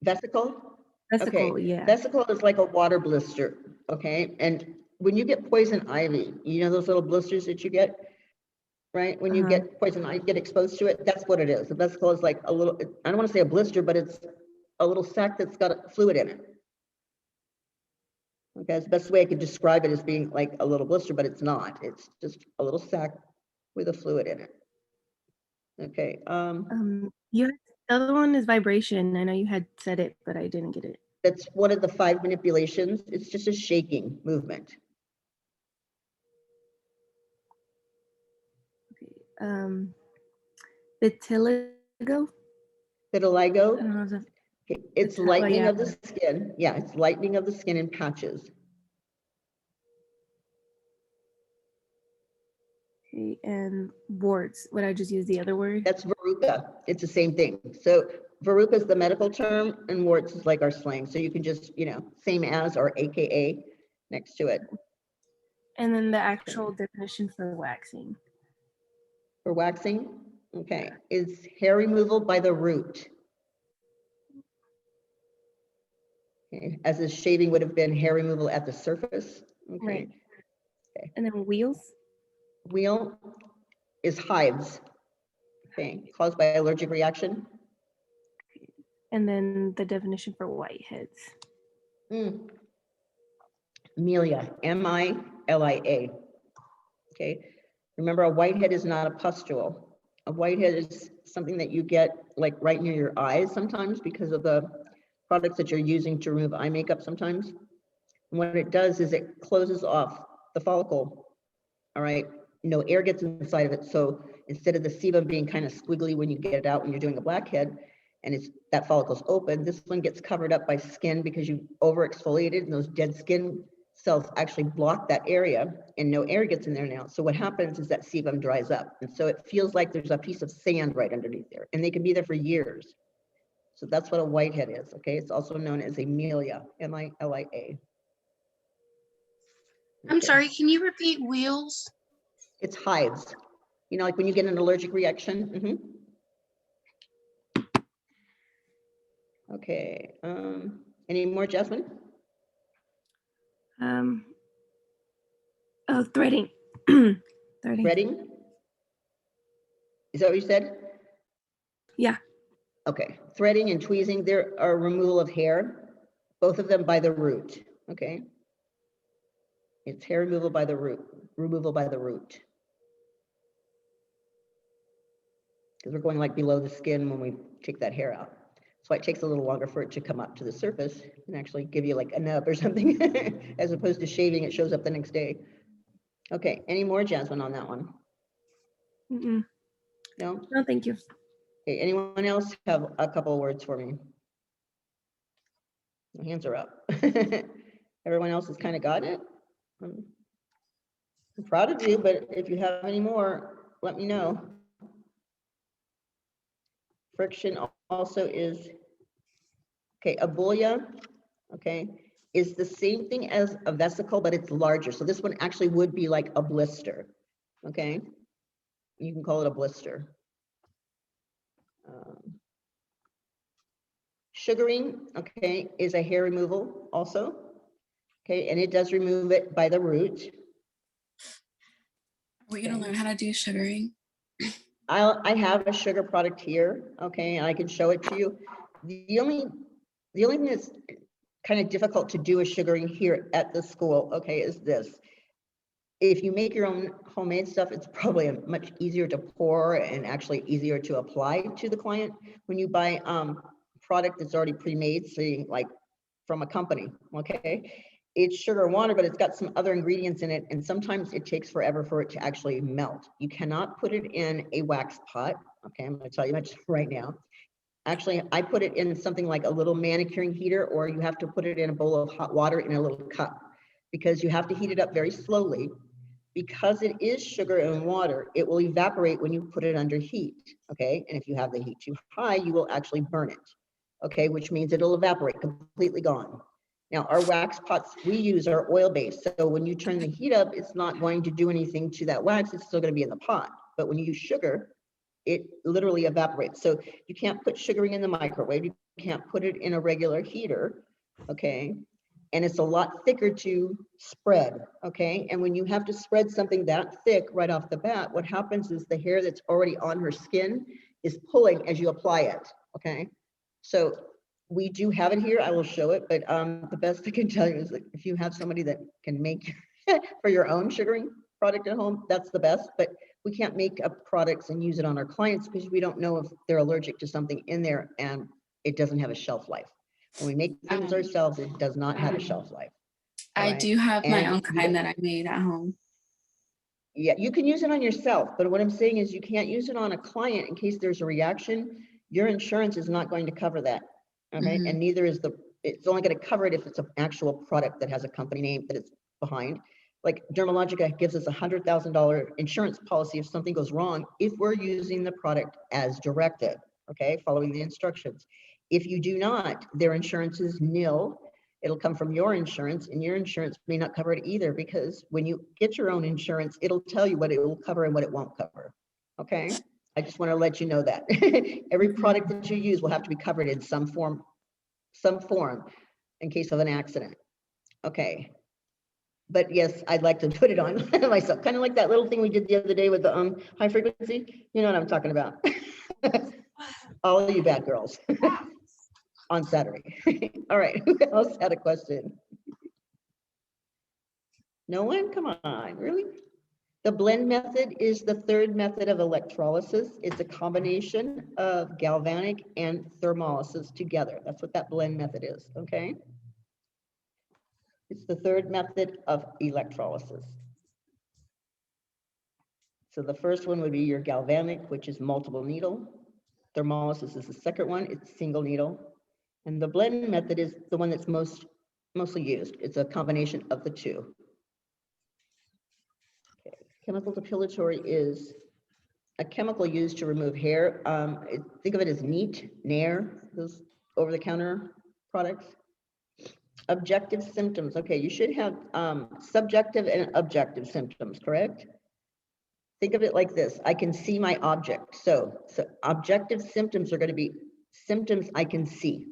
Vesicle? Vesicle, Okay. yeah. Vesicle is like a water blister, okay? And when you get poison ivy, you know those little blisters that you get, right? When you get poison ivy, get exposed to it, that's what it is. The vesicle is like a little, I don't want to say a blister, but it's a little sac that's got a fluid in it. Okay, that's the best way I could describe it as being like a little blister, but it's not. It's just a little sac with a fluid in it. Okay. The other one is vibration. I know you had said it, but I didn't get it. That's one of the 5 manipulations. It's just a shaking movement. Okay. Vitiligo. Vitiligo. Okay. It's lightening yeah. of the skin. Yeah, it's lightening of the skin in patches. Okay, and warts. Would I just use the other word? That's verruca. It's the same thing. So verruca is the medical term and warts is like our slang. So you can just, same as or AKA next to it. And then the actual definition for waxing. For waxing, okay, is hair removal by the root. Okay. As if shaving would have been hair removal at the surface. Okay. Right. Okay. And then wheals? Wheal is hives. Okay, caused by allergic reaction. And then the definition for whiteheads. Milia, M-I-L-I-A. Okay, remember a whitehead is not a pustule. A whitehead is something that you get like right near your eyes sometimes because of the products that you're using to remove eye makeup sometimes. And what it does is it closes off the follicle. All right, no air gets inside of it. So instead of the sebum being kind of squiggly when you get it out when you're doing a blackhead, and that follicle's open, this one gets covered up by skin because you over exfoliated and those dead skin cells actually block that area and no air gets in there now. So what happens is that sebum dries up. And so it feels like there's a piece of sand right underneath there and they can be there for years. So that's what a whitehead is, okay? It's also known as a milia, M-I-L-I-A. I'm sorry, can you repeat wheels? It's hives. You know, like when you get an allergic reaction. Okay. Any more, Jasmine? Oh, threading. Threading. Threading? Is that what you said? Yeah. Okay. Threading and tweezing, there are removal of hair, both of them by the root. Okay. It's hair removal by the root. Because we're going like below the skin when we take that hair out. That's why it takes a little longer for it to come up to the surface and actually give you like a nub or something, as opposed to shaving, it shows up the next day. Okay, any more, Jasmine, on that one? Mm-mm. No? No, thank you. Okay, anyone else have a couple of words for me? My hands are up. Everyone else has kind of got it. I'm proud of you, but if you have any more, let me know. Friction also is, okay, a bulla, okay, is the same thing as a vesicle, but it's larger. So this one actually would be like a blister, okay? You can call it a blister. Sugaring, okay, is a hair removal also, okay, and it does remove it by the root. We're gonna learn how to do sugaring. I have a sugar product here, okay, and I can show it to you. The only thing that's kind of difficult to do a sugaring here at the school, okay, is this. If you make your own homemade stuff, it's probably much easier to pour and actually easier to apply to the client. When you buy product that's already pre-made, say like from a company, okay, it's sugar and water, but it's got some other ingredients in it, and sometimes it takes forever for it to actually melt. You cannot put it in a wax pot, okay, I'm going to tell you much right now. Actually, I put it in something like a little manicuring heater, or you have to put it in a bowl of hot water in a little cup, because you have to heat it up very slowly. Because it is sugar and water, it will evaporate when you put it under heat, okay? And if you have the heat too high, you will actually burn it, okay? Which means it'll evaporate, completely gone. Now, our wax pots we use are oil-based, so when you turn the heat up, it's not going to do anything to that wax, it's still gonna be in the pot. But when you use sugar, it literally evaporates. So you can't put sugaring in the microwave, you can't put it in a regular heater, okay? And it's a lot thicker to spread, okay? And when you have to spread something that thick right off the bat, what happens is the hair that's already on her skin is pulling as you apply it, okay? So we do have it here, I will show it, but the best I can tell you is that if you have somebody that can make for your own sugaring product at home, that's the best, but we can't make up products and use it on our clients because we don't know if they're allergic to something in there and it doesn't have a shelf life. When we make things ourselves, it does not have a shelf life. I do have my own kind that I made at home. Yeah, you can use it on yourself, but what I'm saying is you can't use it on a client in case there's a reaction. Your insurance is not going to cover that, okay? And neither is it's only going to cover it if it's an actual product that has a company name that it's behind. Like Dermalogica gives us $100,000 insurance policy if something goes wrong, if we're using the product as directed, okay, following the instructions. If you do not, their insurance is nil. It'll come from your insurance, and your insurance may not cover it either, because when you get your own insurance, it'll tell you what it will cover and what it won't cover. Okay, I just want to let you know that every product that you use will have to be covered in some form in case of an accident. Okay, but yes, I'd like to put it on myself, kind of like that little thing we did the other day with the high frequency. You know what I'm talking about. All of you bad girls. On Saturday. All right, who else had a question? No one? Come on, really? The blend method is the third method of electrolysis. It's a combination of galvanic and thermolysis together. That's what that blend method is, okay? It's the third method of electrolysis. So the first one would be your galvanic, which is multiple needle. Thermolysis is the second one, it's single needle. And the blend method is the one that's mostly used. It's a combination of the two. Okay. Chemical depilatory is a chemical used to remove hair. Think of it as Nair, those over-the-counter products. Objective symptoms. Okay, you should have subjective and objective symptoms, correct? Think of it like this. I can see my object. So objective symptoms are going to be symptoms I can see.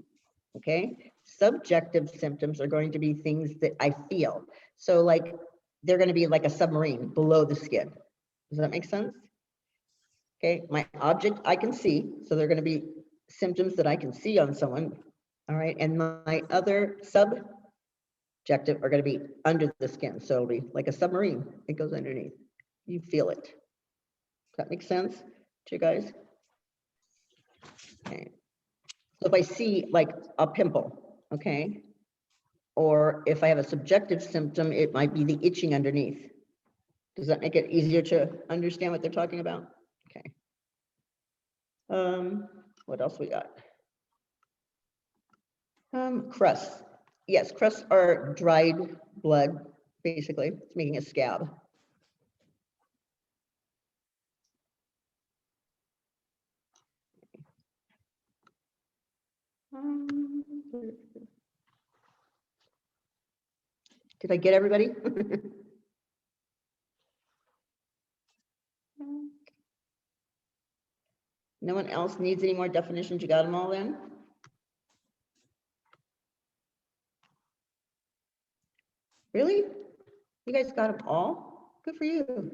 Okay. Subjective symptoms are going to be things that I feel. So like they're going to be like a submarine below the skin. Does that make sense? Okay. My object I can see. So they're going to be symptoms that I can see on someone. All right. And my other subjective are going to be under the skin. So it'll be like a submarine. It goes underneath. You feel it. Does that make sense to you guys? Okay. So if I see like a pimple, okay, or if I have a subjective symptom, it might be the itching underneath. Does that make it easier to understand what they're talking about? Okay. What else we got? Crusts. Yes, crusts are dried blood, basically. It's making a scab. Did I get everybody? No one else needs any more definitions? You got them all then? Really? You guys got them all? Good for you.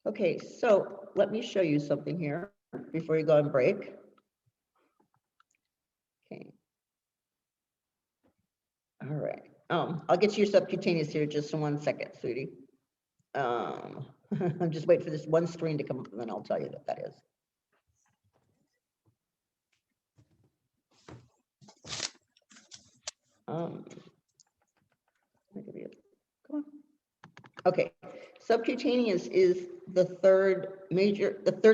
Okay, so let me show you something here before you go on break. Okay. All right. I'll get to your subcutaneous here just in 1 second, sweetie. I'm just waiting for this one screen to come up and then I'll tell you what that is. Come on. Okay, subcutaneous is the third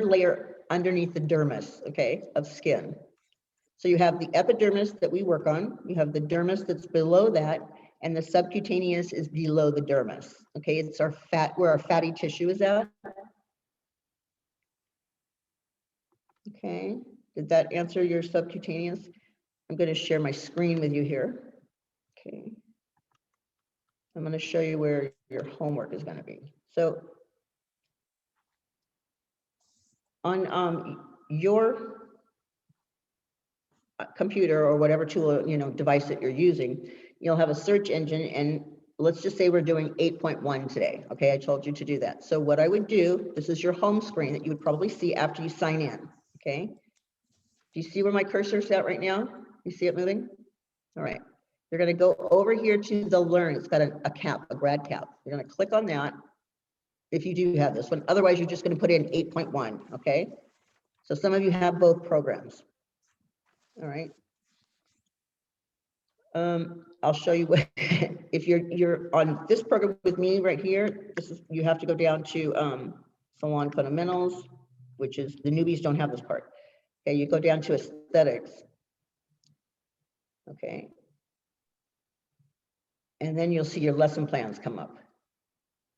layer underneath the dermis, okay, of skin. So you have the epidermis that we work on, you have the dermis that's below that, and the subcutaneous is below the dermis. Okay, it's our fat, where our fatty tissue is at. Okay, did that answer your subcutaneous? I'm going to share my screen with you here. Okay, I'm going to show you where your homework is going to be. So on your computer or whatever tool, device that you're using, you'll have a search engine, and let's just say we're doing 8.1 today. Okay, I told you to do that. So what I would do, this is your home screen that you would probably see after you sign in. Okay, do you see where my cursor is at right now? You see it moving? All right, you're going to go over here to the learn. It's got a cap, a grad cap. You're going to click on that if you do have this one. Otherwise, you're just going to put in 8.1. Okay, so some of you have both programs. All right. I'll show you what, if you're on this program with me right here, you have to go down to Salon Fundamentals, which is, the newbies don't have this part. Okay, you go down to Aesthetics. Okay. And then you'll see your lesson plans come up.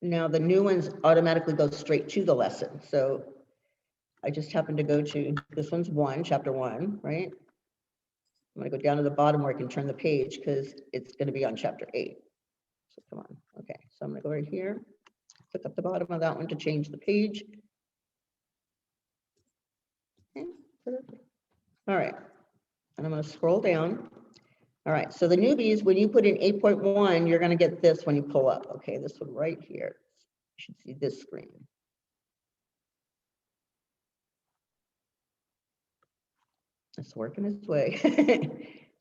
Now the new ones automatically go straight to the lesson. So I just happened to go to, this one's chapter 1, right? I'm going to go down to the bottom where I can turn the page because it's going to be on chapter 8. So come on. Okay, so I'm going to go right here, click up the bottom of that one to change the page. Okay. All right, and I'm going to scroll down. All right, so the newbies, when you put in 8.1, you're going to get this when you pull up. Okay, this one right here. You should see this screen. It's working its way.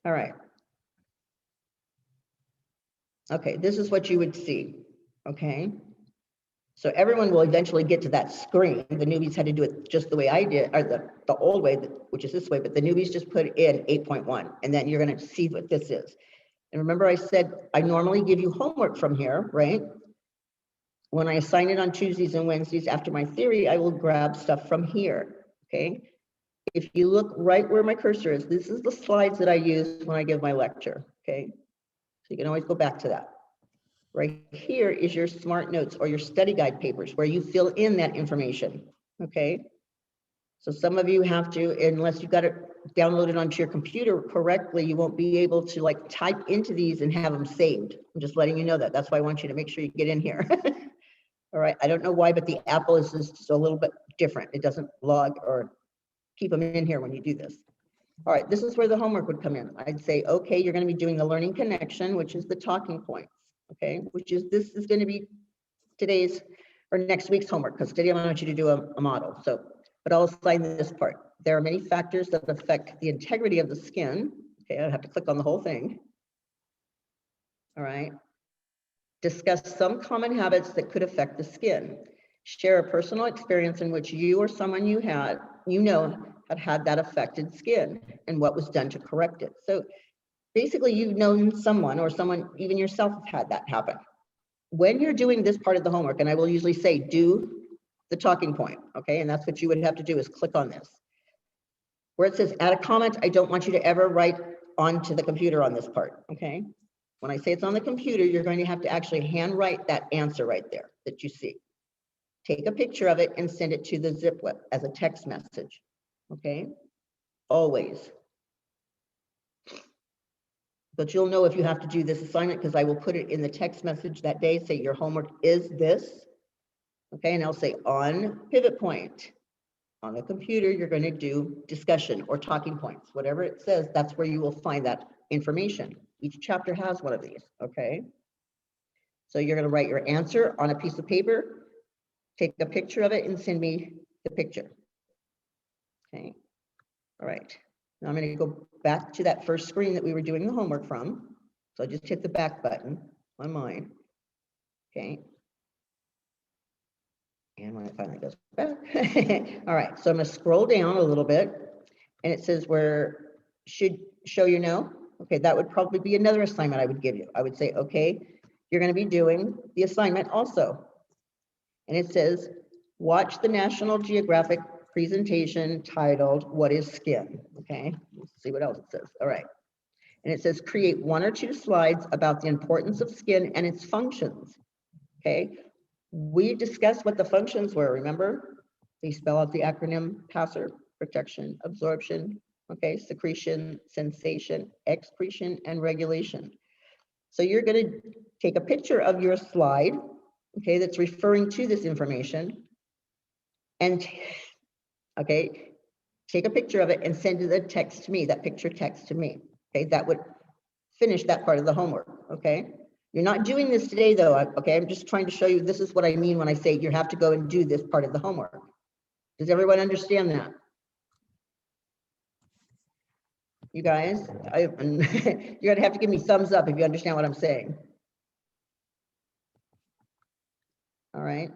All right. Okay, this is what you would see. Okay. So everyone will eventually get to that screen. The newbies had to do it just the way I did, or the old way, which is this way, but the newbies just put in 8.1, and then you're going to see what this is. And remember I said, I normally give you homework from here, right? When I assign it on Tuesdays and Wednesdays after my theory, I will grab stuff from here. Okay. If you look right where my cursor is, this is the slides that I use when I give my lecture, okay? So you can always go back to that. Right here is your smart notes or your study guide papers where you fill in that information, okay? So some of you have to, unless you've got it downloaded onto your computer correctly, you won't be able to like type into these and have them saved. I'm just letting you know that. That's why I want you to make sure you get in here. All right, I don't know why, but the Apple is just a little bit different. It doesn't log or keep them in here when you do this. All right, this is where the homework would come in. I'd say, okay, you're going to be doing the learning connection, which is the talking points, okay, this is going to be today's or next week's homework, because today I want you to do a model. So, but I'll assign this part. There are many factors that affect the integrity of the skin. Okay, I have to click on the whole thing. All right. Discuss some common habits that could affect the skin. Share a personal experience in which you or someone you know had that affected skin and what was done to correct it. So basically you've known someone or someone, even yourself, have had that happen. When you're doing this part of the homework, and I will usually say, do the talking point, okay? And that's what you would have to do is click on this. Where it says add a comment, I don't want you to ever write onto the computer on this part, okay? When I say it's on the computer, you're going to have to actually handwrite that answer right there that you see. Take a picture of it and send it to the zip web as a text message, okay? Always. But you'll know if you have to do this assignment because I will put it in the text message that day, say your homework is this, okay? And I'll say on pivot point. On the computer, you're going to do discussion or talking points, whatever it says, that's where you will find that information. Each chapter has one of these, okay? So you're going to write your answer on a piece of paper, take a picture of it and send me the picture. Okay, all right. Now I'm going to go back to that first screen that we were doing the homework from. So I just hit the back button on mine, okay? And when it finally goes back, all right, so I'm gonna scroll down a little bit and it says where should show you know. Okay, that would probably be another assignment I would give you. I would say, okay, you're gonna be doing the assignment also. And it says, watch the National Geographic presentation titled, What is Skin? Okay, let's see what else it says. All right. And it says, create 1 or 2 slides about the importance of skin and its functions. Okay. We discussed what the functions were, remember? They spell out the acronym PASSER, protection, absorption, okay, secretion, sensation, excretion, and regulation. So you're going to take a picture of your slide, okay, that's referring to this information, and, okay, take a picture of it and send the text to me, that picture text to me, okay? That would finish that part of the homework, okay? You're not doing this today though, okay? I'm just trying to show you this is what I mean when I say you have to go and do this part of the homework. Does everyone understand that? You guys, you're gonna have to give me thumbs up if you understand what I'm saying. All right.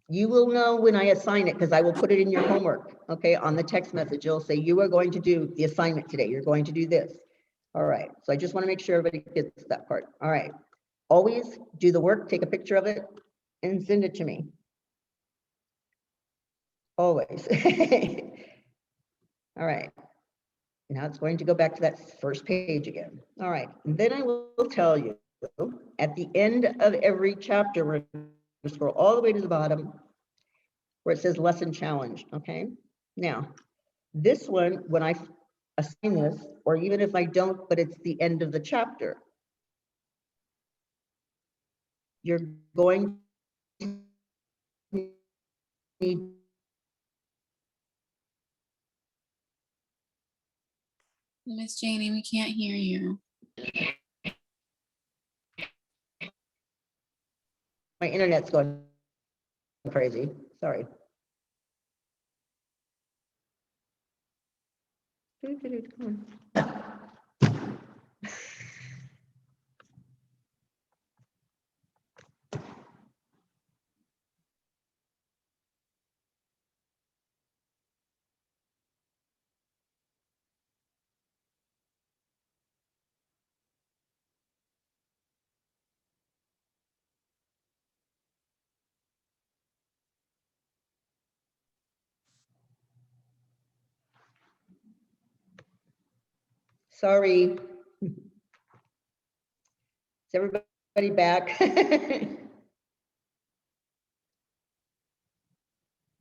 You will know when I assign it because I will put it in your homework, okay? On the text message, you'll say you are going to do the assignment today. You're going to do this. All right, so I just want to make sure everybody gets that part. All right, always do the work, take a picture of it and send it to me. Always. All right, now it's going to go back to that first page again. All right, and then I will tell you at the end of every chapter, we're going to scroll all the way to the bottom where it says lesson challenge, okay? Now, this one, when I assign this, or even if I don't, but it's the end of the chapter, you're going to need Miss Janie, we can't hear you. my internet's going crazy. Sorry. Come on. Sorry. Is everybody back?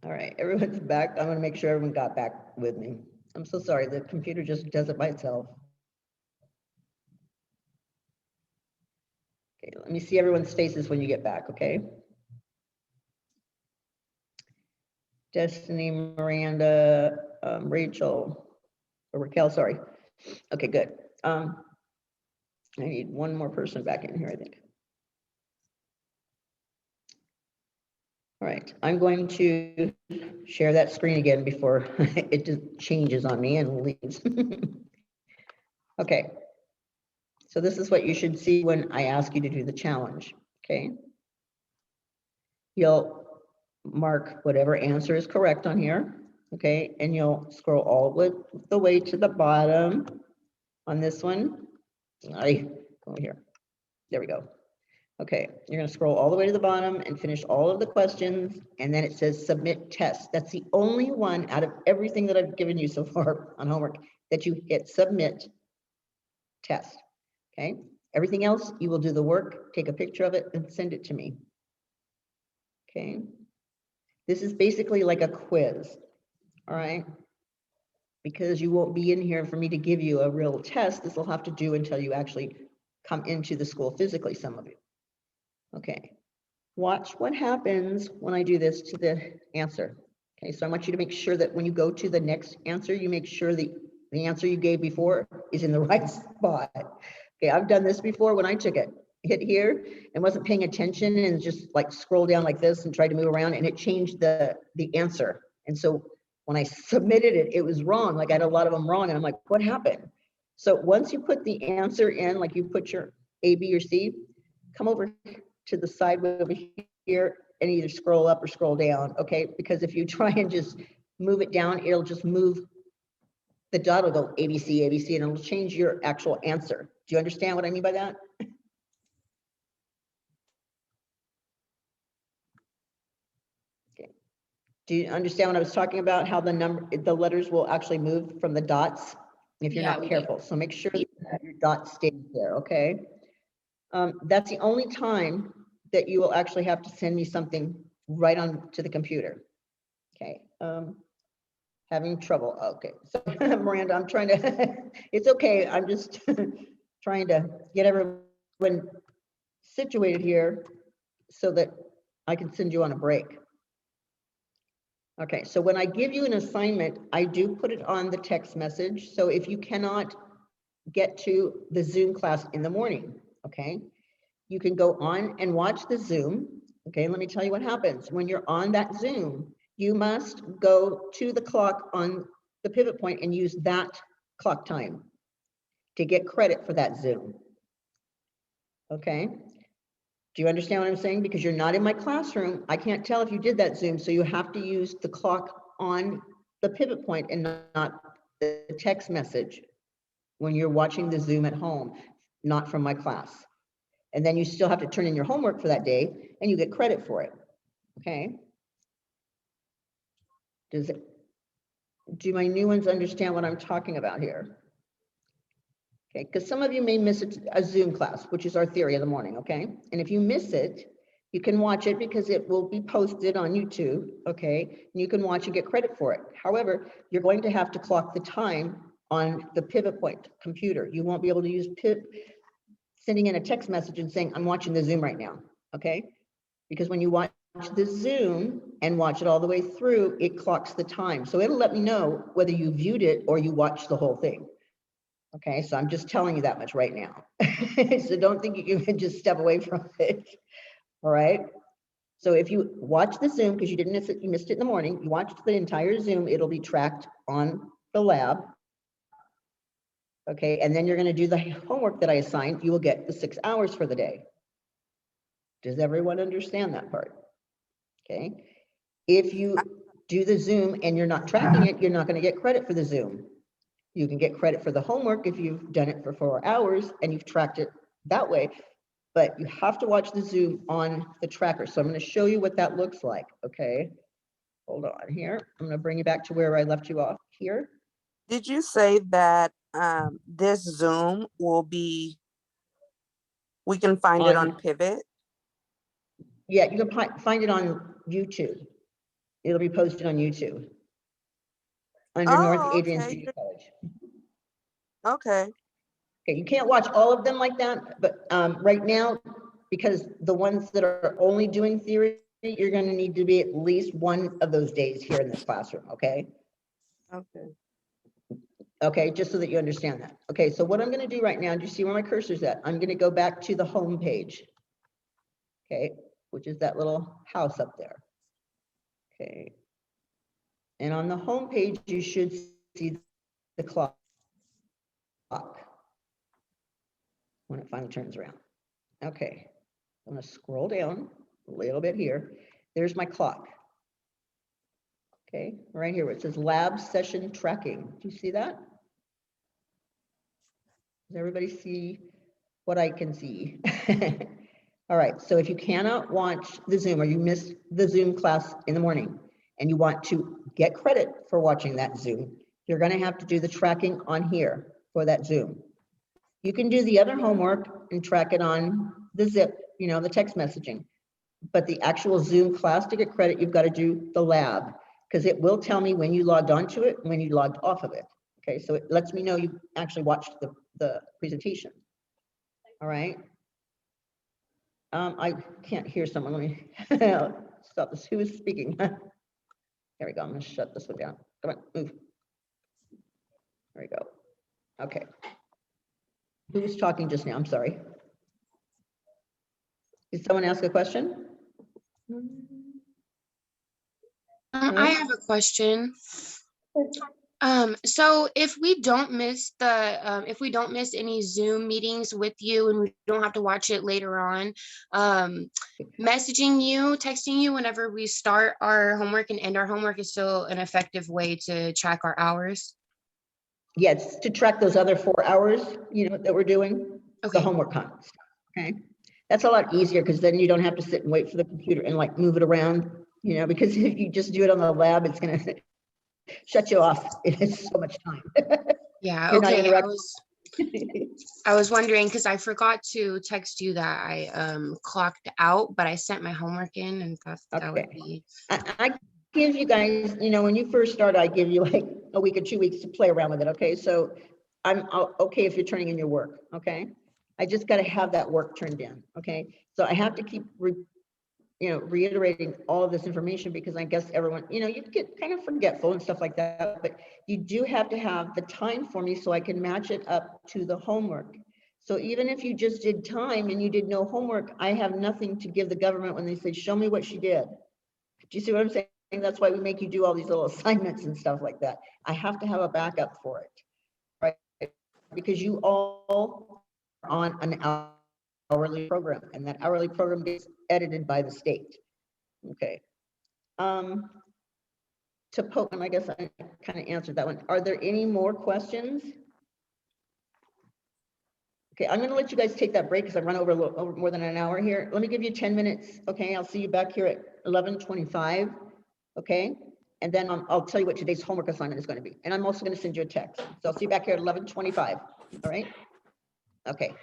All right, everyone's back. I'm gonna make sure everyone got back with me. I'm so sorry, the computer just does it by itself. Okay, let me see everyone's faces when you get back, okay? Destiny, Miranda, Rachel, or Raquel, sorry. Okay, good. I need one more person back in here, I think. All right, I'm going to share that screen again before it just changes on me and leaves. Okay, so this is what you should see when I ask you to do the challenge, okay? You'll mark whatever answer is correct on here, okay? And you'll scroll all the way to the bottom on this one. Over here, there we go. Okay, you're gonna scroll all the way to the bottom and finish all of the questions, and then it says submit test. That's the only one out of everything that I've given you so far on homework that you hit submit test, okay? Everything else, you will do the work, take a picture of it, and send it to me, okay? This is basically like a quiz, all right? Because you won't be in here for me to give you a real test, this will have to do until you actually come into the school physically, some of you. Okay, watch what happens when I do this to the answer. Okay, so I want you to make sure that when you go to the next answer, you make sure the answer you gave before is in the right spot. Okay, I've done this before when I took it. Hit here and wasn't paying attention and just like scroll down like this and tried to move around, and it changed the answer. And so when I submitted it, it was wrong. Like I had a lot of them wrong, and I'm like, what happened? So once you put the answer in, like you put your A, B, or C, come over to the side over here and either scroll up or scroll down, okay? Because if you try and just move it down, it'll just move, the dot will go ABC, ABC, and it'll change your actual answer. Do you understand what I mean by that? Okay. Do you understand what I was talking about? How the letters will actually move from the dots if you're not careful. So make sure that your dot stays there, okay? That's the only time that you will actually have to send me something right on to the computer. Okay, having trouble. Okay, so Miranda, I'm trying to, it's okay. I'm just trying to get everyone situated here so that I can send you on a break. Okay, so when I give you an assignment, I do put it on the text message. So if you cannot get to the Zoom class in the morning, okay, you can go on and watch the Zoom. Okay, let me tell you what happens. When you're on that Zoom, you must go to the clock on the pivot point and use that clock time to get credit for that Zoom. Okay, do you understand what I'm saying? Because you're not in my classroom, I can't tell if you did that Zoom, so you have to use the clock on the pivot point and not the text message when you're watching the Zoom at home, not from my class. And then you still have to turn in your homework for that day and you get credit for it, okay? Do my new ones understand what I'm talking about here? Okay, because some of you may miss a Zoom class, which is our theory of the morning, okay? And if you miss it, you can watch it because it will be posted on YouTube, okay? And you can watch and get credit for it. However, you're going to have to clock the time on the pivot point computer. You won't be able to use sending in a text message and saying, I'm watching the Zoom right now, okay? Because when you watch the Zoom and watch it all the way through, it clocks the time. So it'll let me know whether you viewed it or you watched the whole thing. Okay, so I'm just telling you that much right now. So don't think you can just step away from it, all right? So if you watch the Zoom, because you didn't miss it, you missed it in the morning, you watched the entire Zoom, it'll be tracked on the lab. Okay, and then you're gonna do the homework that I assigned, you will get the 6 hours for the day. Does everyone understand that part? Okay, if you do the Zoom and you're not tracking it, you're not gonna get credit for the Zoom. You can get credit for the homework if you've done it for 4 hours and you've tracked it that way, but you have to watch the Zoom on the tracker. So I'm gonna show you what that looks like, okay? Hold on here, I'm gonna bring you back to where I left you off here. Did you say that this Zoom will be, we can find it on Pivot? Yeah, you can find it on YouTube. It'll be posted on YouTube. under North Oh, Adrian okay. Junior College. Okay. Okay, you can't watch all of them like that, but right now, because the ones that are only doing theory, you're going to need to be at least one of those days here in this classroom, okay? Okay. Okay, just so that you understand that. Okay, so what I'm going to do right now, do you see where my cursor's at? I'm going to go back to the home page, okay, which is that little house up there. Okay, and on the home page, you should see the clock when it finally turns around. Okay, I'm going to scroll down a little bit here. There's my clock. Okay, right here where it says lab session tracking. Do you see that? Does everybody see what I can see? All right, so if you cannot watch the Zoom or you missed the Zoom class in the morning and you want to get credit for watching that Zoom, you're going to have to do the tracking on here for that Zoom. You can do the other homework and track it on the zip, you know, the text messaging. But the actual Zoom class to get credit, you've got to do the lab because it will tell me when you logged onto it and when you logged off of it. Okay, so it lets me know you actually watched the presentation. All right. I can't hear someone. Let me stop this. Who is speaking? There we go. I'm going to shut this one down. Come on, move. There we go. Okay. Who was talking just now? I'm sorry. Did someone ask a question? I have a question. So if we don't miss any Zoom meetings with you and we don't have to watch it later on, messaging you, texting you whenever we start our homework and end our homework is still an effective way to track our hours? Yes, to track those other 4 hours, you know, that we're doing, Okay. the homework content. Okay. That's a lot easier because then you don't have to sit and wait for the computer and like move it around, you know, because if you just do it on the lab, it's going to shut you off. It's so much time. Yeah, You're not okay. interacting. I was wondering because I forgot to text you that I clocked out, but I sent my homework in and thought that would be. I give you guys, you know, when you first start, I give you like a week or 2 weeks to play around with it. Okay, so I'm okay if you're turning in your work. Okay, I just got to have that work turned in. Okay, so I have to keep reiterating all of this information because I guess everyone, you know, you get kind of forgetful and stuff like that, but you do have to have the time for me so I can match it up to the homework. So even if you just did time and you did no homework, I have nothing to give the government when they say, show me what she did. Do you see what I'm saying? That's why we make you do all these little assignments and stuff like that. I have to have a backup for it, right? Because you all are on an hourly program and that hourly program gets edited by the state. Okay. To poke them, I guess I kind of answered that one. Are there any more questions? Okay, I'm going to let you guys take that break because I run over more than an hour here. Let me give you 10 minutes. Okay, I'll see you back here at 11:25. Okay, and then I'll tell you what today's homework assignment is going to be. And I'm also going to send you a text. So I'll see you back here at 11:25. All right. Okay.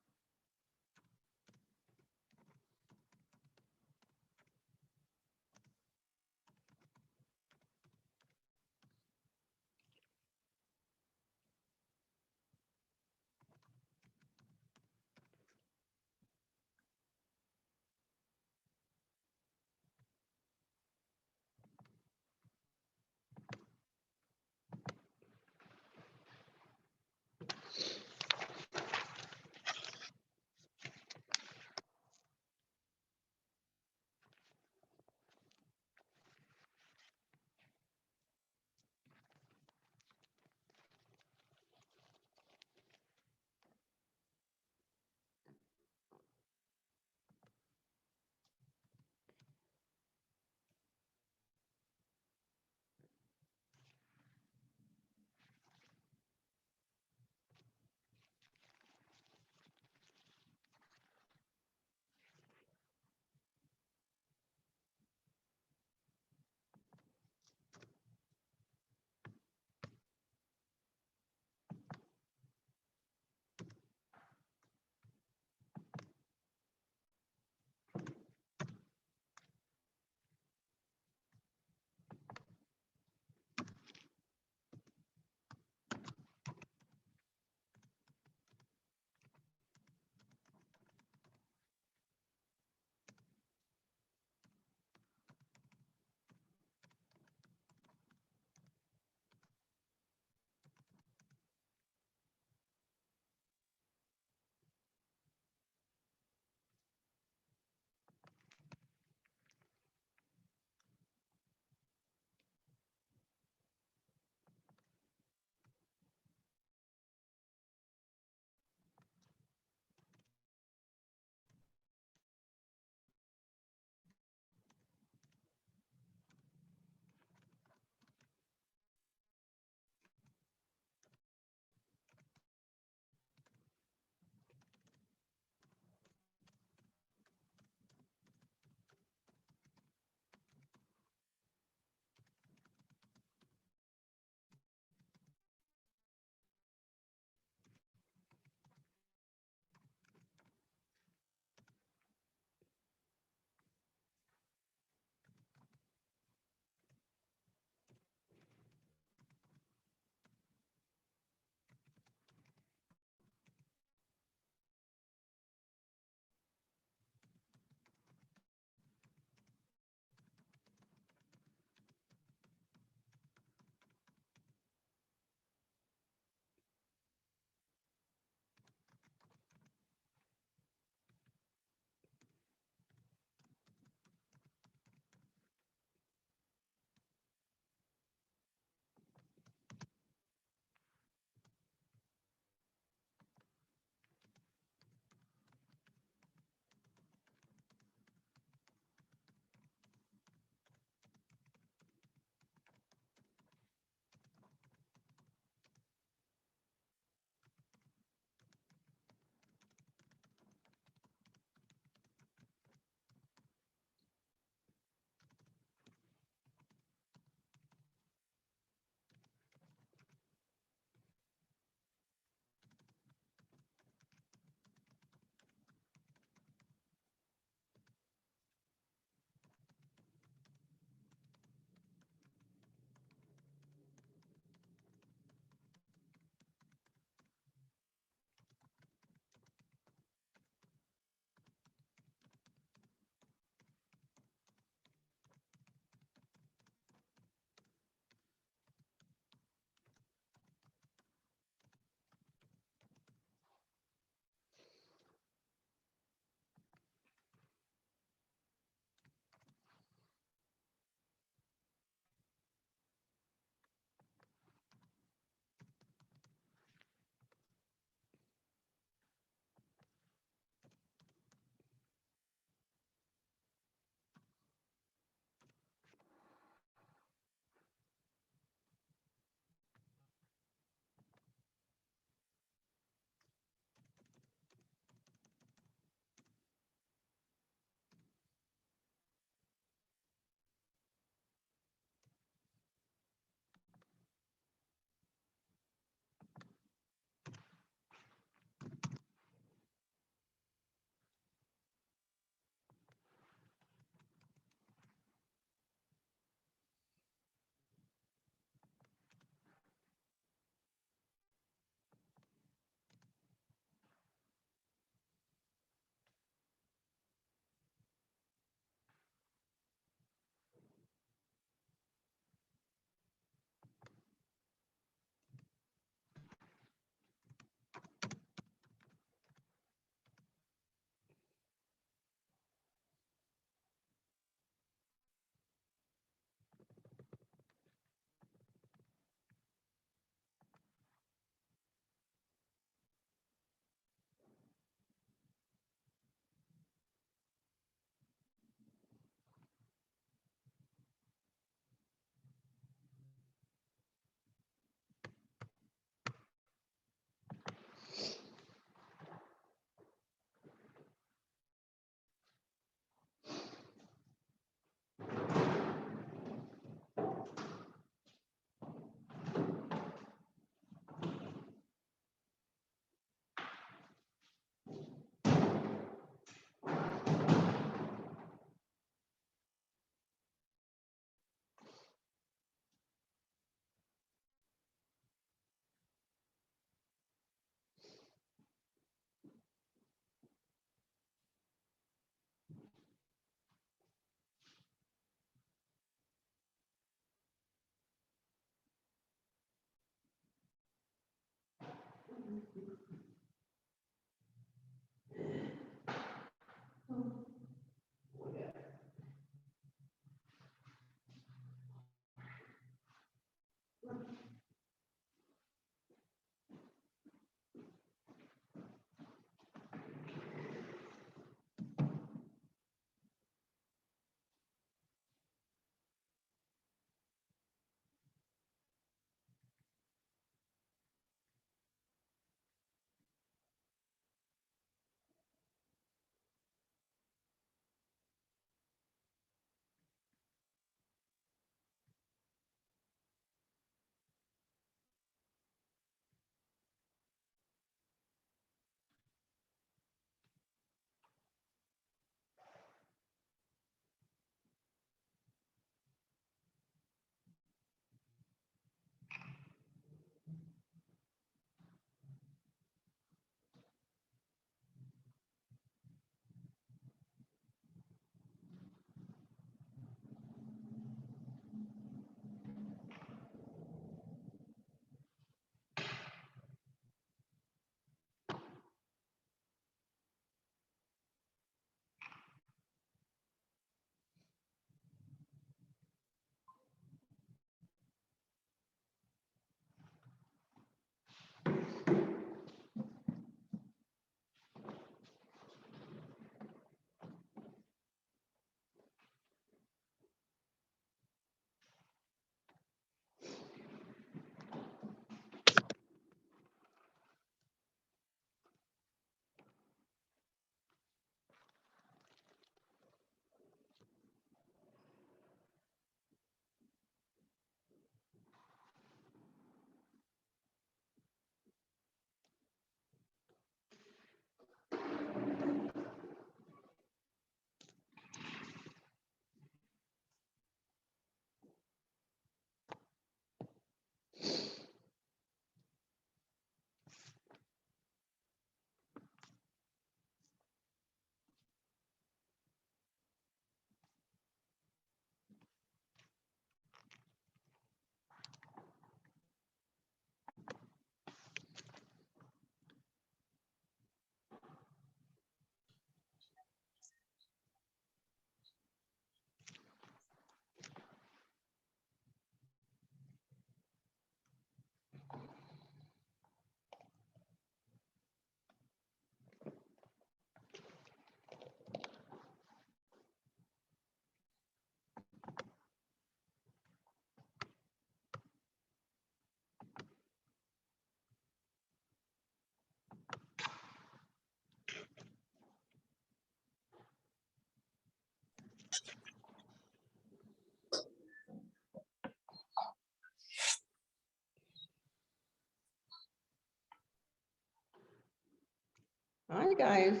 Hi, guys.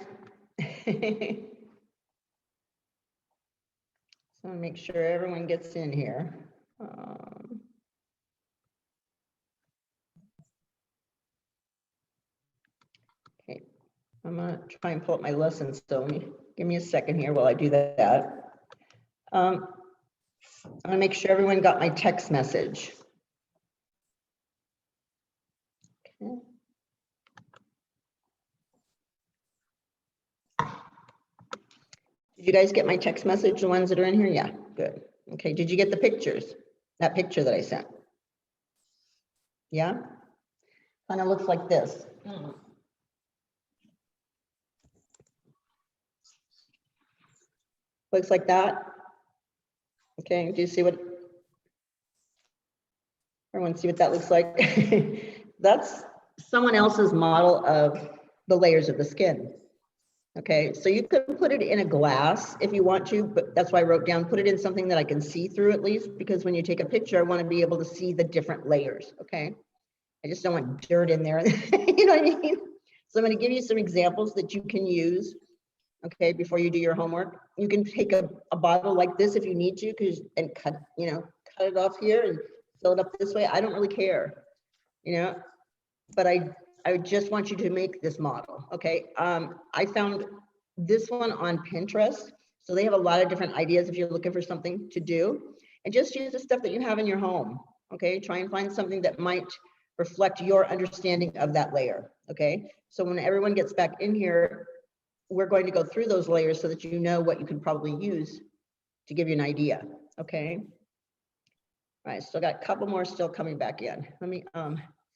So make sure everyone gets in here. Okay, I'm gonna try and pull up my lessons. So give me a second here while I do that. I'm gonna make sure everyone got my text message. Okay. Did you guys get my text message, the ones that are in here? Yeah, good. Okay, did you get the pictures? That picture that I sent? Yeah? Kind of looks like this. Looks like that. Okay, do you see what? Everyone see what that looks like? That's someone else's model of the layers of the skin. Okay, so you could put it in a glass if you want to, but that's why I wrote down, put it in something that I can see through at least, because when you take a picture, I want to be able to see the different layers, okay? I just don't want dirt in there, you know what I mean? So I'm going to give you some examples that you can use, okay, before you do your homework. You can take a bottle like this if you need to, and cut it off here and fill it up this way. I don't really care, but I just want you to make this model, okay? I found this one on Pinterest. So they have a lot of different ideas if you're looking for something to do. And just use the stuff that you have in your home, okay? Try and find something that might reflect your understanding of that layer, okay? So when everyone gets back in here, we're going to go through those layers so that you know what you can probably use to give you an idea, okay? All right, still got a couple more still coming back in. Let me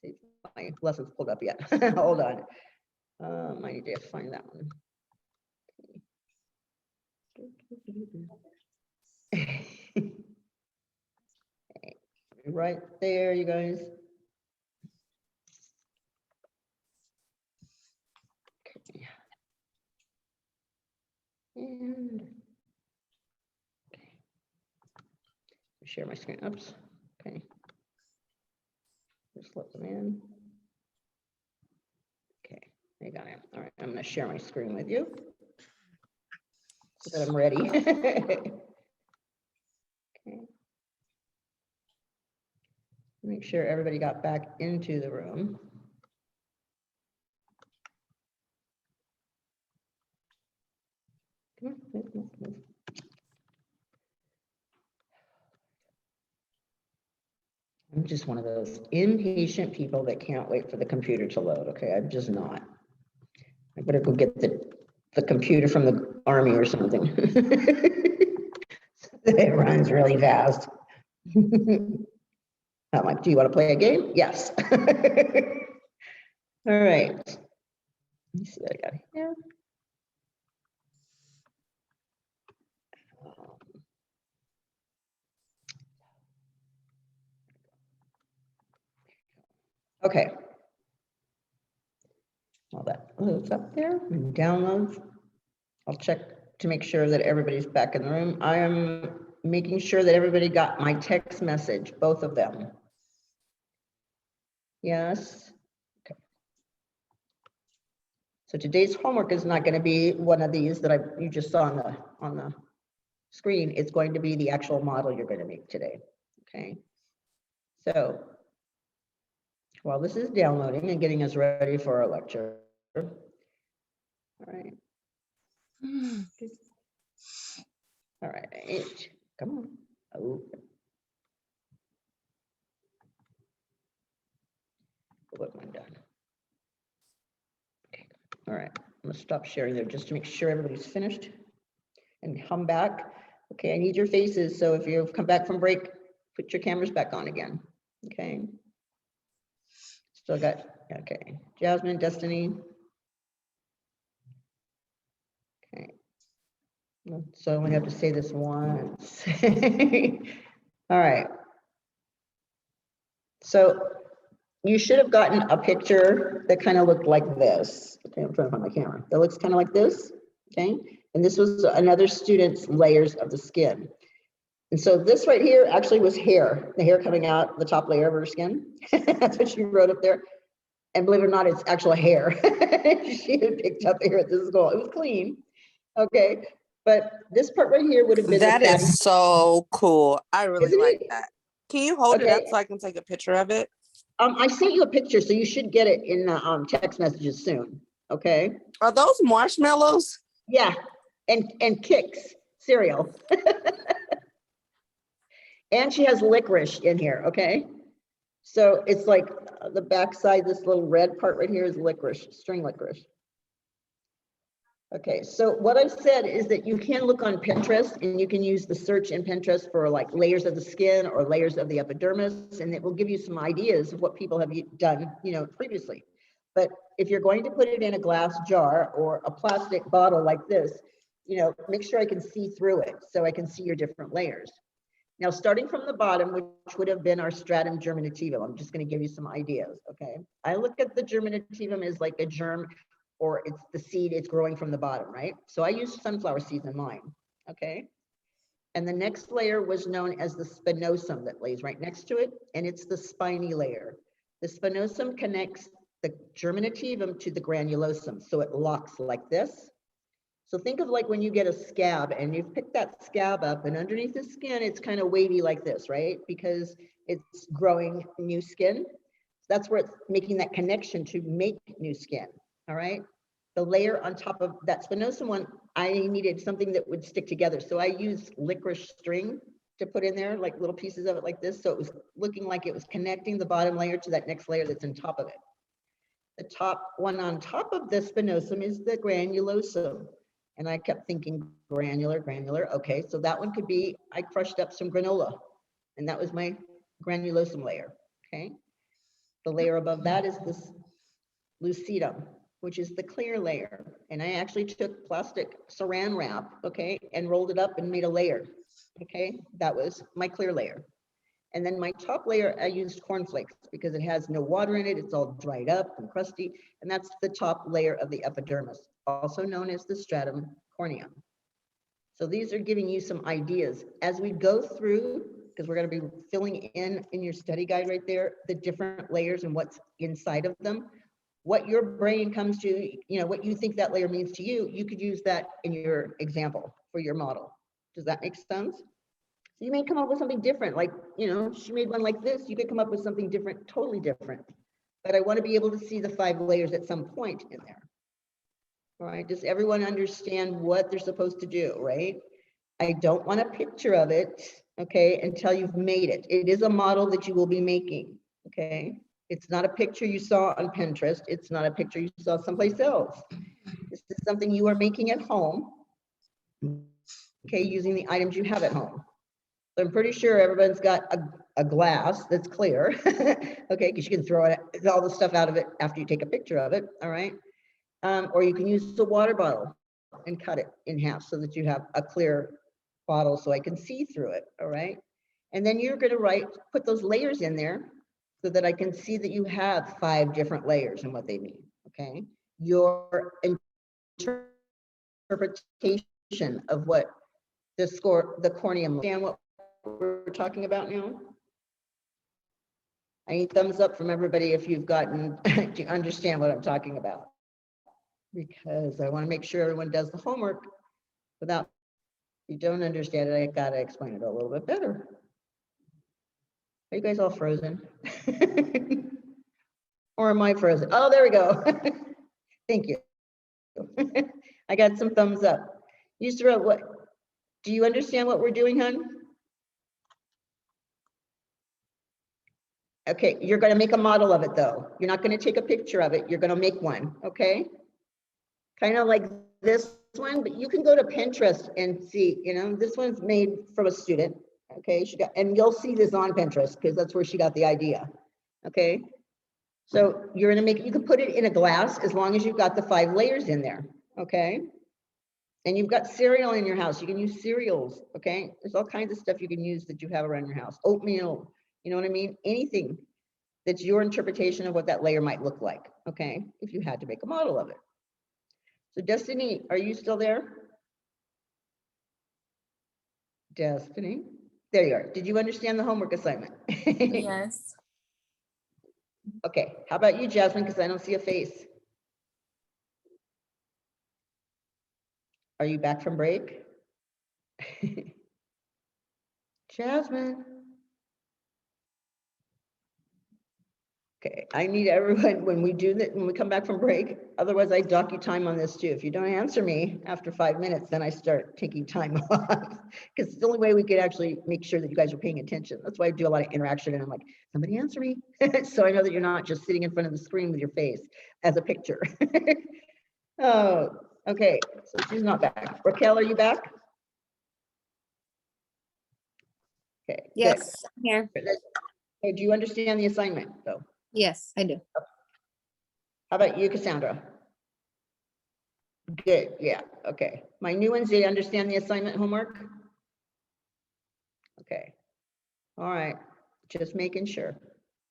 see if my lesson's pulled up yet. Hold on. I need to find that one. Right there, you guys. Okay. And okay. Share my screen. Oops. Okay. Just let them in. Okay, they got it. All right, I'm going to share my screen with you so that I'm ready. Okay. Make sure everybody got back into the room. Come on, move. I'm just one of those impatient people that can't wait for the computer to load. Okay, I'm just not. I better go get the computer from the army or something. It runs really fast. I'm like, do you want to play a game? Yes. All right. Let me see what I got here. Okay. All that loads up there and downloads. I'll check to make sure that everybody's back in the room. I am making sure that everybody got my text message, both of them. Yes. Okay. So today's homework is not going to be one of these that you just saw on the screen. It's going to be the actual model you're going to make today. Okay. So while this is downloading and getting us ready for our lecture. All right. All right. Come on. Open. What am I done? Okay. All right. I'm gonna stop sharing there just to make sure everybody's finished and come back. Okay, I need your faces. So if you've come back from break, put your cameras back on again. Okay. Still got, okay. Jasmine, Destiny. Okay. So I only have to say this once. All right. So you should have gotten a picture that kind of looked like this. Okay, I'm trying to find my camera. That looks kind of like this. Okay. And this was another student's layers of the skin. And so this right here actually was hair, the hair coming out the top layer of her skin. That's what she wrote up there. And believe it or not, it's actual hair. She had picked up hair at this school. It was clean. Okay. But this part right here would have been that is so cool. I really like that. Can you hold it up so I can take a picture of it? I sent you a picture, so you should get it in the text messages soon. Okay. Are those marshmallows? Yeah. And Kix cereal. And she has licorice in here. Okay. So it's like the backside, this little red part right here is licorice, string licorice. Okay, so what I said is that you can look on Pinterest and you can use the search in Pinterest for like layers of the skin or layers of the epidermis, and it will give you some ideas of what people have done, previously. But if you're going to put it in a glass jar or a plastic bottle like this, make sure I can see through it so I can see your different layers. Now, starting from the bottom, which would have been our Stratum Germinativo, I'm just going to give you some ideas, okay? I look at the Germinativum as like a germ, or it's the seed, it's growing from the bottom, right? So I use sunflower seeds in mine, okay? And the next layer was known as the spinosum that lays right next to it, and it's the spiny layer. The spinosum connects the Germinativum to the granulosum, so it locks like this. So think of like when you get a scab and you've picked that scab up, and underneath the skin, it's kind of wavy like this, right? Because it's growing new skin. That's where it's making that connection to make new skin, all right? The layer on top of that spinosum one, I needed something that would stick together. So I used licorice string to put in there, like little pieces of it like this. So it was looking like it was connecting the bottom layer to that next layer that's on top of it. The top one on top of the spinosum is the granulosum. And I kept thinking granular. Okay, so that one could be, I crushed up some granola, and that was my granulosum layer, okay? The layer above that is this lucidum, which is the clear layer. And I actually took plastic saran wrap, okay, and rolled it up and made a layer, okay? That was my clear layer. And then my top layer, I used cornflakes because it has no water in it. It's all dried up and crusty. And that's the top layer of the epidermis, also known as the stratum corneum. So these are giving you some ideas. As we go through, because we're going to be filling in your study guide right there, the different layers and what's inside of them, what your brain comes to, what you think that layer means to you, you could use that in your example for your model. Does that make sense? You may come up with something different, like, she made one like this. You could come up with something different, totally different. But I want to be able to see the 5 layers at some point in there. All right, does everyone understand what they're supposed to do, right? I don't want a picture of it, okay, until you've made it. It is a model that you will be making, okay? It's not a picture you saw on Pinterest. It's not a picture you saw someplace else. This is something you are making at home, okay, using the items you have at home. So I'm pretty sure everyone's got a glass that's clear, okay, because you can throw all the stuff out of it after you take a picture of it, all right? Or you can use a water bottle and cut it in half so that you have a clear bottle so I can see through it, all right? And then you're going to put those layers in there so that I can see that you have 5 different layers and what they mean, okay? Your interpretation of what the corneum, understand what we're talking about now? I need thumbs up from everybody if you've gotten to understand what I'm talking about, because I want to make sure everyone does the homework without, if you don't understand it, I got to explain it a little bit better. Are you guys all frozen? Or am I frozen? Oh, there we go. Thank you. I got some thumbs up. Yusra, what? Do you understand what we're doing, hon? Okay, you're going to make a model of it, though. You're not going to take a picture of it. You're going to make one, okay? Kind of like this one, but you can go to Pinterest and see, this one's made from a student, okay? And you'll see this on Pinterest because that's where she got the idea, okay? So you're going to you can put it in a glass as long as you've got the 5 layers in there, okay? And you've got cereal in your house. You can use cereals, okay? There's all kinds of stuff you can use that you have around your house. Oatmeal, you know what I mean? Anything that's your interpretation of what that layer might look like, okay? If you had to make a model of it. So Destiny, are you still there? Destiny, there you are. Did you understand the homework assignment? Yes. Okay, how about you, Jasmine, because I don't see a face. Are you back from break? Jasmine. Okay, I need everyone, when we do that, when we come back from break, otherwise I dock you time on this too. If you don't answer me after 5 minutes, then I start taking time off, because it's the only way we could actually make sure that you guys are paying attention. That's why I do a lot of interaction, and I'm like, somebody answer me. So I know that you're not just sitting in front of the screen with your face as a picture. Oh, okay, so she's not back. Raquel, are you back? Okay. Yes, I'm here. Okay, do you understand the assignment though? Yes, I do. How about you, Cassandra? Good, yeah, okay. My new ones, they understand the assignment homework? Okay, all right, just making sure.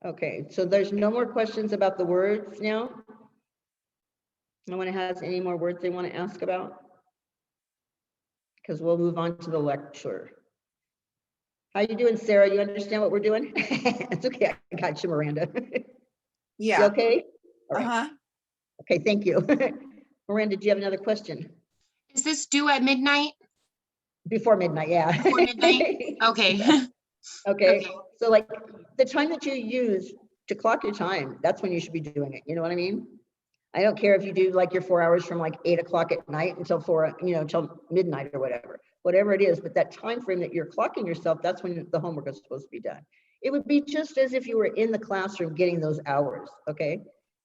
Okay, so there's no more questions about the words now? No one has any more words they want to ask about? Because we'll move on to the lecture. How you doing, Sarah? You understand what we're doing? It's okay, I got you, Miranda. Yeah. You okay? All right. Uh-huh. Okay, thank you. Miranda, do you have another question? Is this due at midnight? Before midnight, yeah. Before midnight? Okay. Okay, so like the time that you use to clock your time, that's when you should be doing it. You know what I mean? I don't care if you do like your 4 hours from like 8 o'clock at night until until midnight or whatever. whatever it is, but that time frame that you're clocking yourself, that's when the homework is supposed to be done. It would be just as if you were in the classroom getting those hours, okay?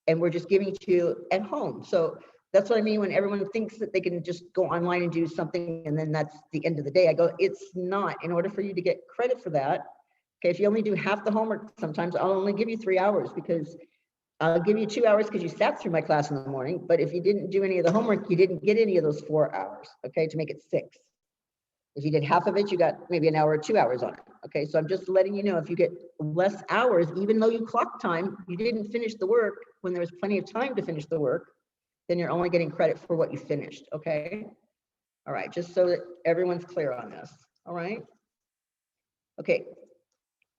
And we're just giving it to you at home. So that's what I mean when everyone thinks that they can just go online and do something and then that's the end of the day. I go, it's not. In order for you to get credit for that, okay, if you only do half the homework, sometimes I'll only give you 3 hours because I'll give you 2 hours because you sat through my class in the morning. But if you didn't do any of the homework, you didn't get any of those 4 hours, okay, to make it 6. If you did half of it, you got maybe an hour or 2 hours on it. Okay, so I'm just letting you know if you get less hours, even though you clock time, you didn't finish the work when there was plenty of time to finish the work, then you're only getting credit for what you finished. Okay. All right, just so that everyone's clear on this. All right. Okay.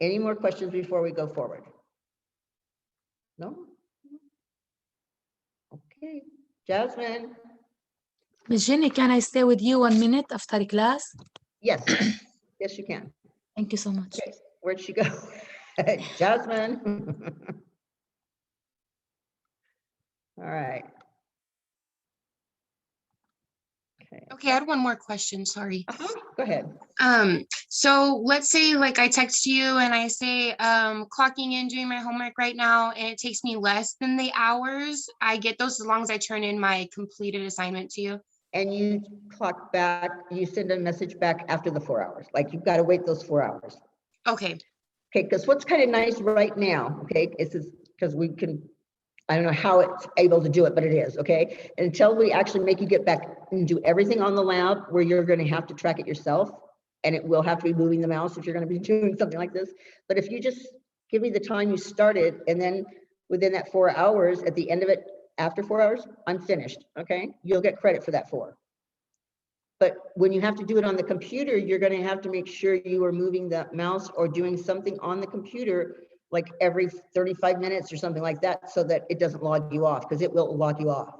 Any more questions before we go forward? No? Okay. Jasmine. Miss Jenny, can I stay with you 1 minute after class? Yes. Yes, you can. Thank you so much. Okay. Where'd she go? Jasmine. All right. Okay, I had one more question, sorry. Go ahead. So let's say like I text you and I say, clocking in, doing my homework right now, and it takes me less than the hours. I get those as long as I turn in my completed assignment to you. And you clock back, you send a message back after the 4 hours. Like you've got to wait those 4 hours. Okay. Okay, because what's kind of nice right now, okay, is because we can, I don't know how it's able to do it, but it is, okay? Until we actually make you get back and do everything on the lab where you're going to have to track it yourself, and it will have to be moving the mouse if you're going to be doing something like this. But if you just give me the time you started, and then within that 4 hours, at the end of it, after 4 hours, I'm finished, okay? You'll get credit for that 4. But when you have to do it on the computer, you're going to have to make sure you are moving the mouse or doing something on the computer like every 35 minutes or something like that, so that it doesn't log you off, because it will log you off.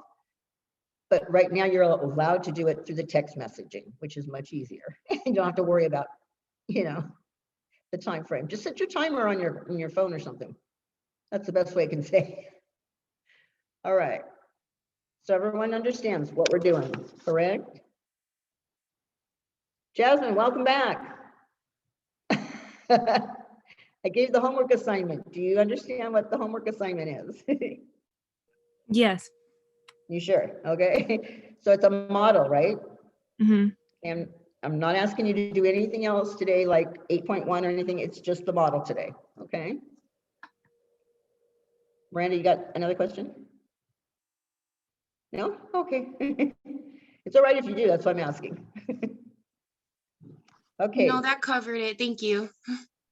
But right now you're allowed to do it through the text messaging, which is much easier. You don't have to worry about, you know, the time frame. Just set your timer on your phone or something. That's the best way I can say. All right. So everyone understands what we're doing, correct? Jasmine, welcome back. I gave the homework assignment. Do you understand what the homework assignment is? Yes. You sure? Okay. So it's a model, right? Mm-hmm. And I'm not asking you to do anything else today, like 8.1 or anything. It's just the model today. Okay. Miranda, you got another question? No? Okay. It's all right if you do. That's what I'm asking. Okay. No, that covered it. Thank you.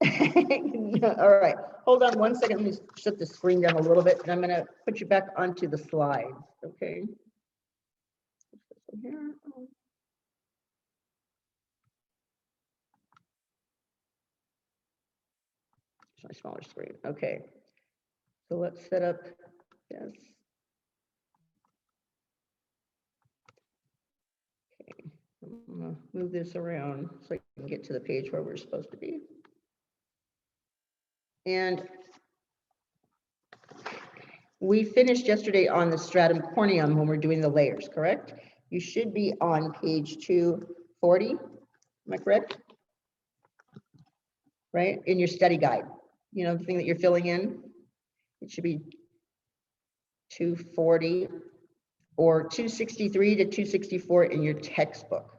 All right. Hold on 1 second. Let me shut the screen down a little bit, and I'm going to put you back onto the slides. Okay. Here. It's my smaller screen. Okay. So let's set up this. Okay. I'm going to move this around so I can get to the page where we're supposed to be. And we finished yesterday on the stratum corneum when we're doing the layers, correct? You should be on page 240. Am I correct? Right? In your study guide, you know, the thing that you're filling in, it should be 240 or 263 to 264 in your textbook.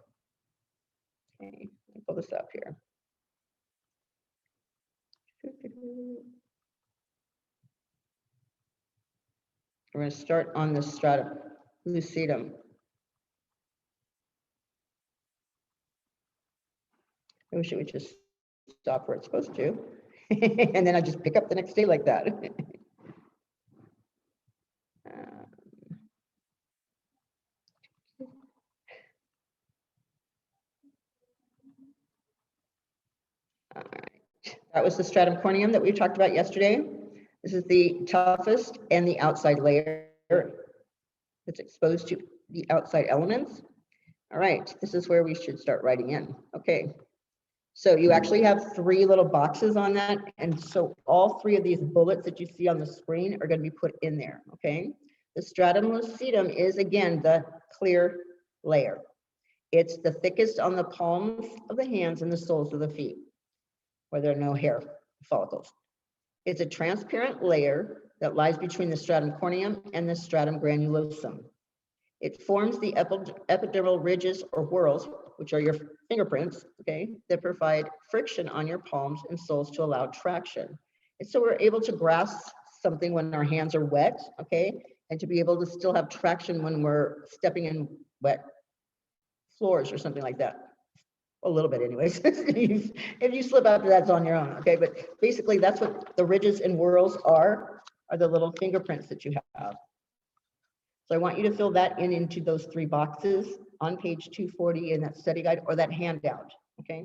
Okay, let me pull this up here. We're going to start on the stratum lucidum. I wish it would just stop where it's supposed to. And then I just pick up the next day like that. All right. That was the stratum corneum that we talked about yesterday. This is the toughest and the outside layer that's exposed to the outside elements. All right, this is where we should start writing in. Okay, so you actually have 3 little boxes on that, and so all 3 of these bullets that you see on the screen are going to be put in there. Okay, the stratum lucidum is again the clear layer. It's the thickest on the palms of the hands and the soles of the feet, where there are no hair follicles. It's a transparent layer that lies between the stratum corneum and the stratum granulosum. It forms the epidermal ridges or whorls, which are your fingerprints, okay, that provide friction on your palms and soles to allow traction. And so we're able to grasp something when our hands are wet, okay, and to be able to still have traction when we're stepping in wet floors or something like that. A little bit anyways. If you slip up, that's on your own, okay? But basically that's what the ridges and whorls are the little fingerprints that you have. So I want you to fill that into those 3 boxes on page 240 in that study guide or that handout, okay?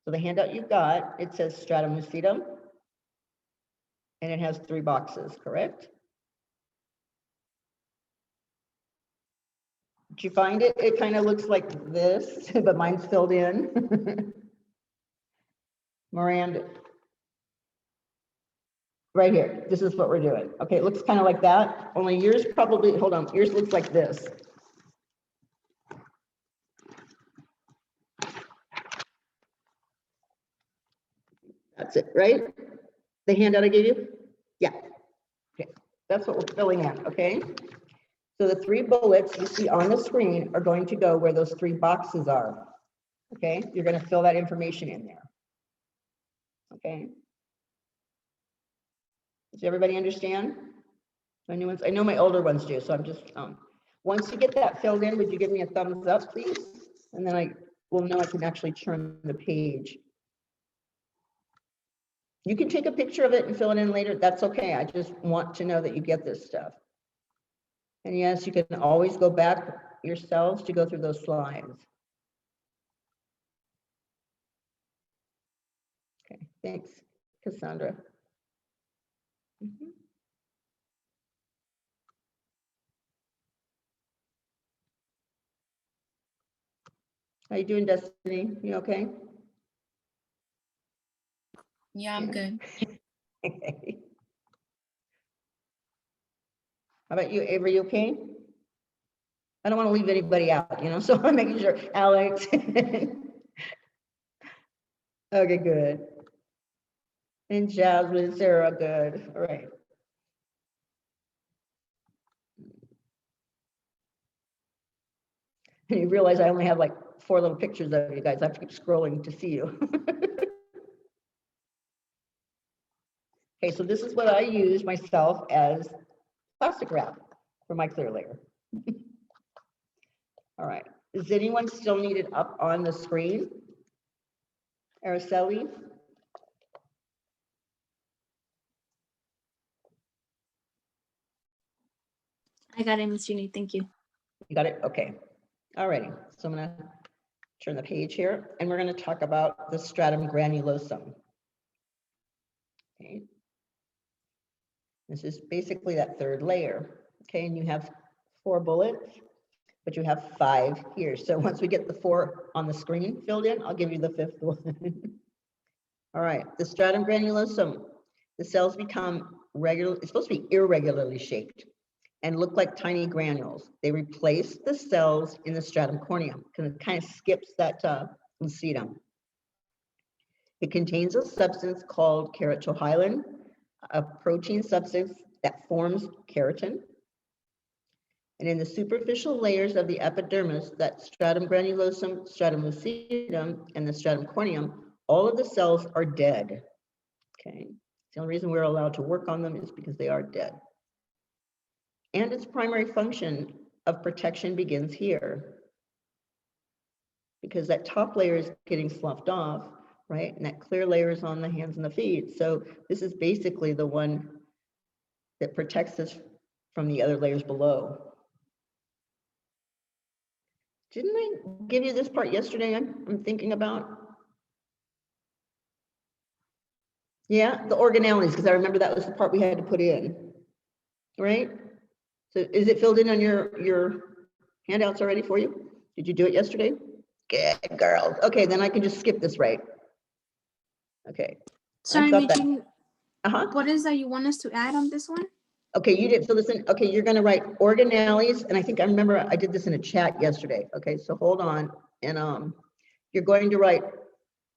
So the handout you've got, it says stratum lucidum, and it has 3 boxes, correct? Did you find it? It kind of looks like this, but mine's filled in. Miranda. Right here, this is what we're doing. Okay, it looks kind of like that, only yours probably, hold on, yours looks like this. That's it, right? The handout I gave you? Yeah. Okay, that's what we're filling in, okay? So the 3 bullets you see on the screen are going to go where those 3 boxes are, okay? You're going to fill that information in there, okay? Does everybody understand? My new ones, I know my older ones do, so I'm just, once you get that filled in, would you give me a thumbs up, please? And then I will know I can actually turn the page. You can take a picture of it and fill it in later. That's okay. I just want to know that you get this stuff. And yes, you can always go back yourselves to go through those slides. Okay, thanks, Cassandra. How you doing, Destiny? You okay? Yeah, I'm good. Okay. How about you, Avery? You okay? I don't want to leave anybody out, you know, so I'm making sure. Alex. Okay, good. And Jasmine, Sarah, good. All right. And you realize I only have like 4 little pictures of you guys. I have to keep scrolling to see you. Okay, so this is what I use myself as plastic wrap for my clear layer. All right. Does anyone still need it up on the screen? Araceli? I got it, Ms. Jeannie. Thank you. You got it? Okay. All righty. So I'm going to turn the page here, and we're going to talk about the stratum granulosum. Okay. This is basically that 3rd layer. Okay, and you have 4 bullets, but you have 5 here. So once we get the 4 on the screen filled in, I'll give you the 5th one. All right, the stratum granulosum. The cells become regular. It's supposed to be irregularly shaped and look like tiny granules. They replace the cells in the stratum corneum because it kind of skips that lucidum. It contains a substance called keratohyalin, a protein substance that forms keratin. And in the superficial layers of the epidermis, that stratum granulosum, stratum lucidum, and the stratum corneum, all of the cells are dead. Okay, the only reason we're allowed to work on them is because they are dead. And its primary function of protection begins here, because that top layer is getting sloughed off, right? And that clear layer is on the hands and the feet. So this is basically the one that protects us from the other layers below. Didn't I give you this part yesterday? I'm thinking about. Yeah, the organelles, because I remember that was the part we had to put in, right? So is it filled in on your handouts already for you? Did you do it yesterday? Good girl. Okay, then I can just skip this, right? Okay. Sorry, I've got that. Jeannie, what is that you want us to add on this one? Okay, you didn't fill this in. Okay, you're gonna write organelles, and I think I remember I did this in a chat yesterday. Okay, so hold on, and you're going to write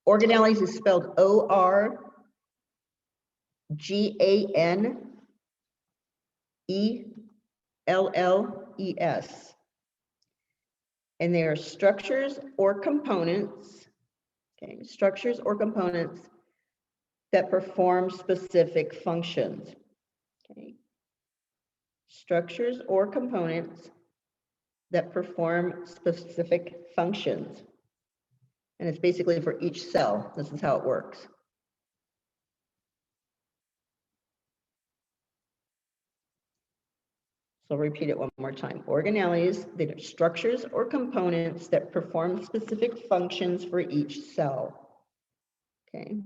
organelles is spelled O-R-G-A-N-E-L-L-E-S, and they are structures or components. Okay, structures or components that perform specific functions. Okay. Structures or components that perform specific functions. And it's basically for each cell. This is how it works. So I'll repeat it one more time. Organelles, they are structures or components that perform specific functions for each cell. Okay.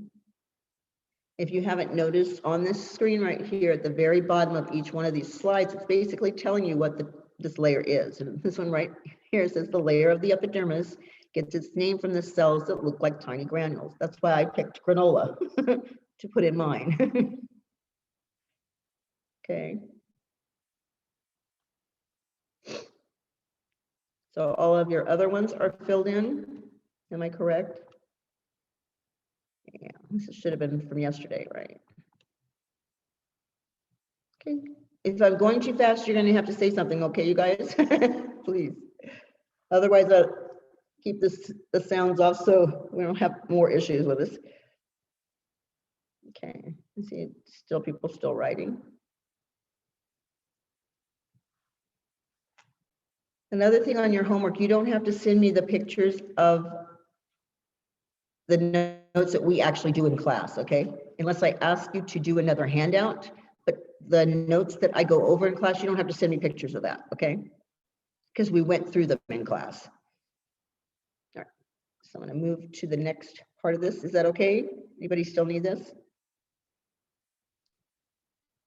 If you haven't noticed on this screen right here at the very bottom of each one of these slides, it's basically telling you what this layer is. And this one right here says the layer of the epidermis gets its name from the cells that look like tiny granules. That's why I picked granola to put in mine. Okay. So all of your other ones are filled in. Am I correct? Yeah, this should have been from yesterday, right? Okay. If I'm going too fast, you're going to have to say something, okay, you guys? Please. Otherwise, I'll keep the sounds off so we don't have more issues with this. Okay, let's see, people still writing. Another thing on your homework, you don't have to send me the pictures of the notes that we actually do in class, okay? Unless I ask you to do another handout, but the notes that I go over in class, you don't have to send me pictures of that, okay? Because we went through them in class. All right, so I'm gonna move to the next part of this. Is that okay? Anybody still need this?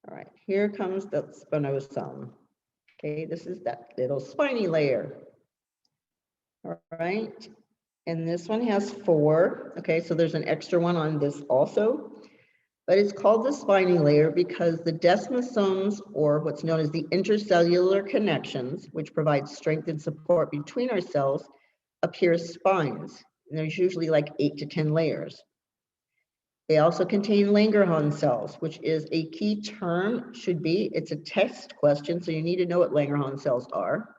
All right, here comes the spinosome. Okay, this is that little spiny layer. All right. And this one has 4. Okay, so there's an extra one on this also. But it's called the spiny layer because the desmosomes, or what's known as the intercellular connections, which provide strength and support between our cells, appear as spines. And there's usually like 8 to 10 layers. They also contain Langerhans cells, which is a key term, should be. It's a test question, so you need to know what Langerhans cells are.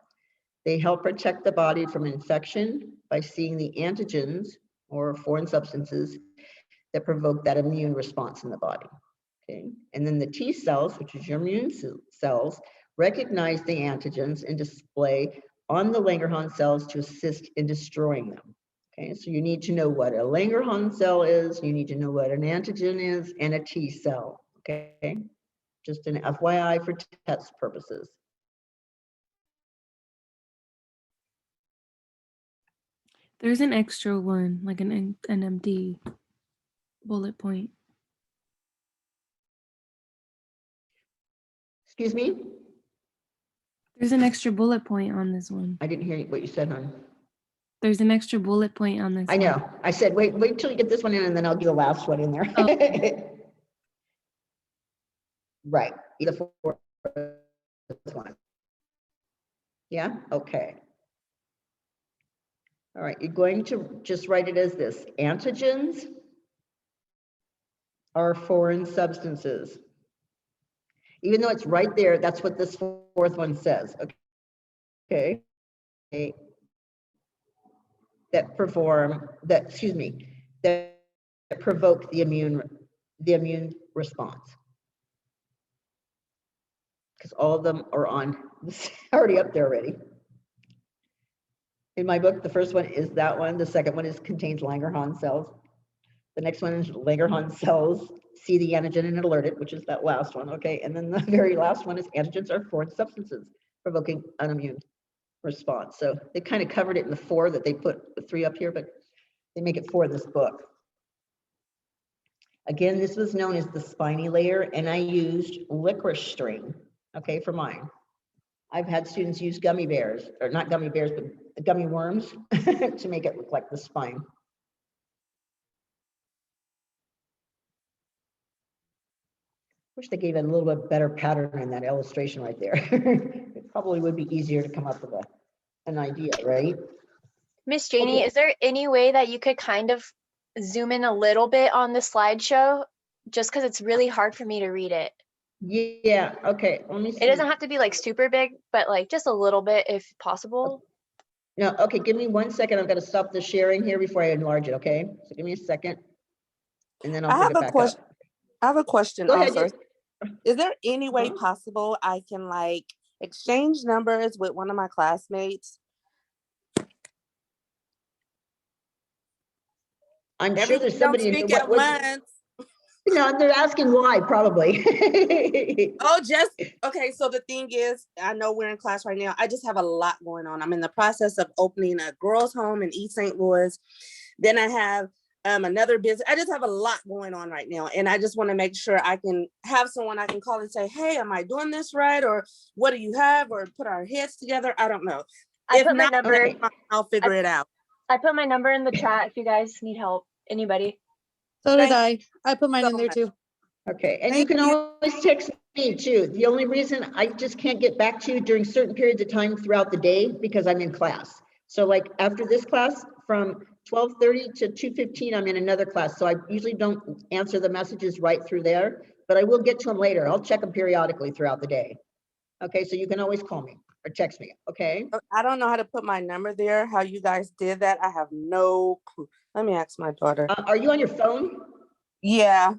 They help protect the body from infection by seeing the antigens or foreign substances that provoke that immune response in the body. Okay, and then the T cells, which is your immune cells, recognize the antigens and display on the Langerhans cells to assist in destroying them. Okay, so you need to know what a Langerhans cell is, you need to know what an antigen is, and a T cell. Okay, just an FYI for test purposes. There's an extra one, like an empty bullet point. Excuse me? There's an extra bullet point on this one. I didn't hear what you said, hon. There's an extra bullet point on this I know. one. I said, wait till you get this one in and then I'll do the last one in there. Oh. Right. Either for this one. Yeah, okay. All right, you're going to just write it as this. Antigens are foreign substances. Even though it's right there, that's what this 4th one says. Okay. That provoke the immune response. Because all of them are on, already up there already. In my book, the first one is that one. The second one contains Langerhans cells. The next one is Langerhans cells see the antigen and alert it, which is that last one, okay? And then the very last one is antigens are foreign substances provoking an immune response. So they kind of covered it in the 4 that they put the 3 up here, but they make it 4 in this book. Again, this was known as the spiny layer, and I used licorice string, okay, for mine. I've had students use gummy bears, or not gummy bears, but gummy worms to make it look like the spine. We're wish they gave it a little bit better pattern in that illustration right there. It probably would be easier to come up with an idea, right? Miss Janie, Okay. is there any way that you could kind of zoom in a little bit on the slideshow? Just because it's really hard for me to read it. Yeah, okay, let me see. It doesn't have to be like super big, but like just a little bit if possible. No, okay, give me 1 second. I've got to stop the sharing here before I enlarge it, okay? So give me a second. And then I'll pick it back up. I have a question Go ahead, also. Is there any way possible I can like exchange numbers with one of my classmates? I'm sure there's somebody in speak here. at once. No, they're asking why, probably. Oh, just okay. So the thing is, I know we're in class right now. I just have a lot going on. I'm in the process of opening a girls' home in East St. Louis. Then I have another business. I just have a lot going on right now, and I just want to make sure I can have someone I can call and say, "Hey, am I doing this right? Or what do you have?" Or put our heads together. I don't know. If not, I'll figure it out. I put my number in the chat if you guys need help. Anybody? So did I. I put mine in there too. Okay, and you can always text me too. The only reason I just can't get back to you during certain periods of time throughout the day because I'm in class. So like after this class from 12:30 to 2:15, I'm in another class. So I usually don't answer the messages right through there, but I will get to them later. I'll check them periodically throughout the day. Okay, so you can always call me or text me, okay? I don't know how to put my number there, how you guys did that. I have no clue. Let me ask my daughter. Are you on your phone? Yeah.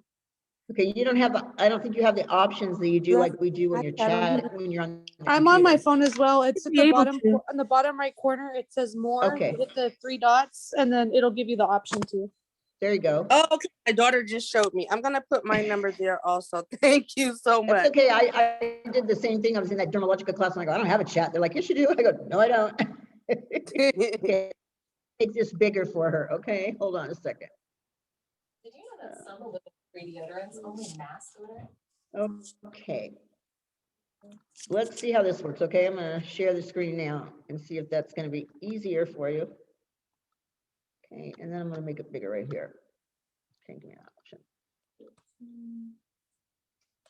Okay, you don't have the, I don't think you have the options that you do like we do when you're chatting, when you're on. I'm on my phone as well. It's at the bottom, on the bottom right corner. It says more. Okay. You hit the 3 dots and then it'll give you the option to. There you go. Oh, okay. My daughter just showed me. I'm gonna put my number there also. Thank you so much. That's okay. I did the same thing. I was in that dermatological class and I go, I don't have a chat. They're like, yes, you do. I go, no, I don't. Okay. Make this bigger for her. Okay, hold on a second. Did you know that some free deodorants only mask odor? Okay. Let's see how this works. Okay, I'm gonna share the screen now and see if that's gonna be easier for you. Okay, and then I'm gonna make it bigger right here. Okay, give me an option.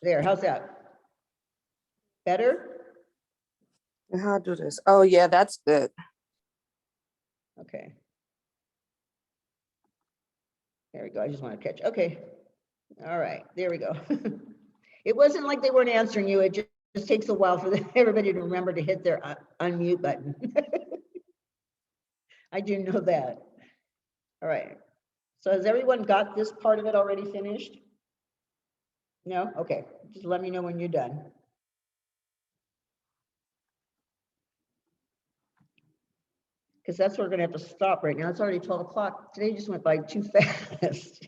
There, how's that? Better? How do this? Oh yeah, that's good. Okay. There we go. I just want to catch. Okay. All right. There we go. It wasn't like they weren't answering you. It just takes a while for everybody to remember to hit their unmute button. I do know that. All right. So has everyone got this part of it already finished? No? Okay. Just let me know when you're done. Because that's where we're going to have to stop right now. It's already 12 o'clock. Today just went by too fast.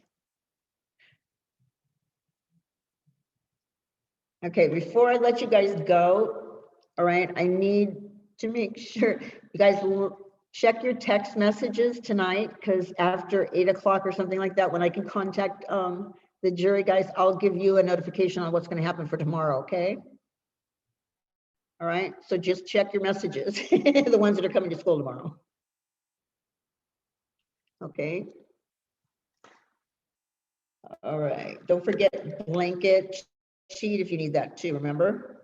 Okay, before I let you guys go, all right, I need to make sure you guys will check your text messages tonight, because after 8 o'clock or something like that, when I can contact the jury guys, I'll give you a notification on what's going to happen for tomorrow, okay? All right, so just check your messages, the ones that are coming to school tomorrow. Okay. All right, don't forget blanket sheet if you need that too, remember?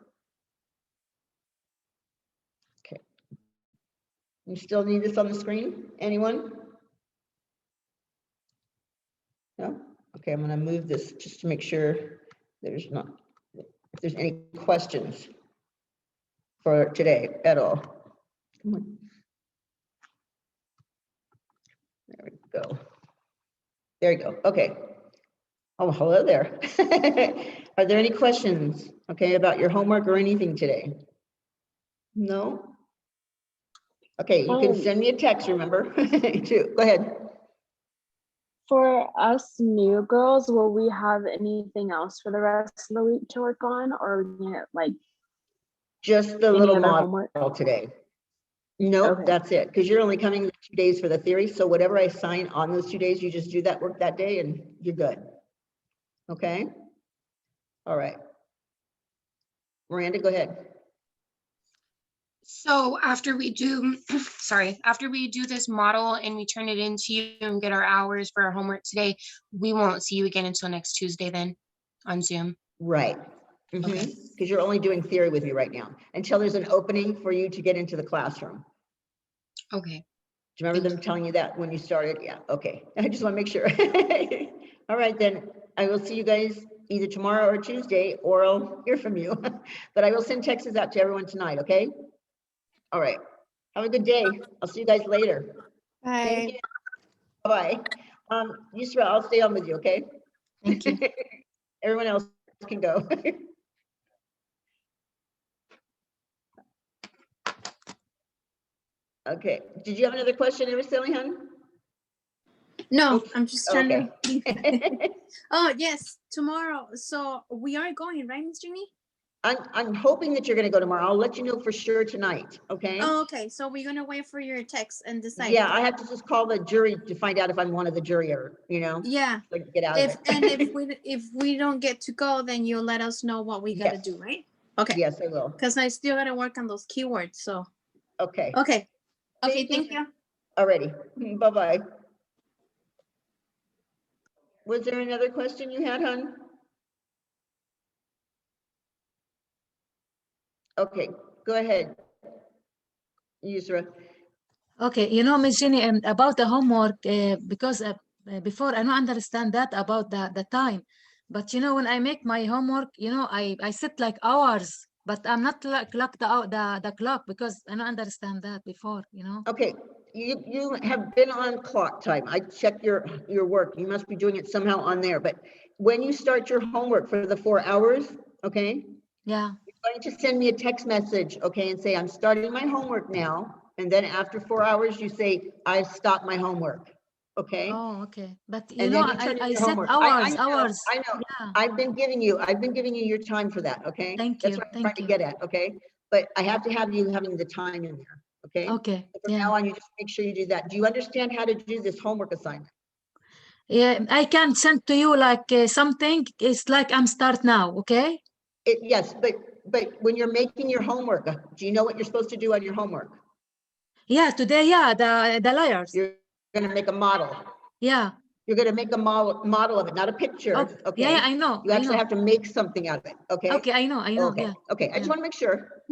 Okay. You still need this on the screen? Anyone? No? Okay, I'm gonna move this just to make sure there's not, if there's any questions for today at all. Come on. There we go. There you go. Okay. Oh, hello there. Are there any questions, okay, about your homework or anything today? No? Okay, you can send me a text, remember? Too. Go ahead. For us new girls, will we have anything else for the rest of the week to work on, or are we gonna, like, just the little model today? Nope, okay. That's it, because you're only coming 2 days for the theory, so whatever I assign on those 2 days, you just do that work that day and you're good. Okay? All right. Miranda, go ahead. So after we do, sorry, after we do this model and we turn it into you and get our hours for our homework today, we won't see you again until next Tuesday then on Zoom. Right. Because you're only doing theory with me right now until there's an opening for you to get into the classroom. Okay. Do you remember them telling you that when you started? Yeah, okay. I just want to make sure. All right, then I will see you guys either tomorrow or Tuesday, or I'll hear from you. But I will send texts out to everyone tonight, okay? All right. Have a good day. I'll see you guys later. Bye. Thank you. Bye-bye. Yusra, I'll stay on with you, okay? Thank you. Everyone else can go. Okay. Did you have another question, Araceli, hon? No, Oops. I'm just trying to. Oh, yes, tomorrow. So we are going, right, Miss Jeannie? I'm hoping that you're going to go tomorrow. I'll let you know for sure tonight. Okay. Oh, okay. So we're gonna wait for your text and decide. Yeah, I have to just call the jury to find out if I'm one of the jury or, you know. Yeah. So I can get out of it. And if we don't get to go, then you'll let us know what we gotta do, right? Okay. Yes, I will. Because I still gotta work on those keywords. So. Okay. Okay. Okay. Thank you. Alrighty. Bye-bye. Was there another question you had, hon? Okay, go ahead, Yusra. Okay, you know, Miss Jenny, about the homework, because before I don't understand that about the time, but you know, when I make my homework, you know, I set like hours, but I'm not like clock the clock because I don't understand that before, you know. Okay, you have been on clock time. I checked your work. You must be doing it somehow on there. But when you start your homework for the 4 hours, okay? Yeah. You're going to send me a text message, okay, and say I'm starting my homework now. And then after 4 hours, you say I've stopped my homework. Okay. Oh, okay. But you And know, then you turn in I your set homework. hours. I know. Yeah. I've been giving you your time for that. Okay. Thank That's you. what I'm Thank trying to you. get at. Okay. But I have to have you having the time in there. Okay. Okay. So from Yeah. now on, you just make sure you do that. Do you understand how to do this homework assignment? Yeah, I can send to you like something. It's like I'm start now. Okay. Yes, but when you're making your homework, do you know what you're supposed to do on your homework? Yeah, today, yeah, the layers. You're going to make a model. Yeah. You're going to make a model of it, not a picture. Okay. Okay. Yeah, I know. You actually have to make something out of it. Okay. Okay, I know. Okay. Yeah. Okay. I just want to make sure.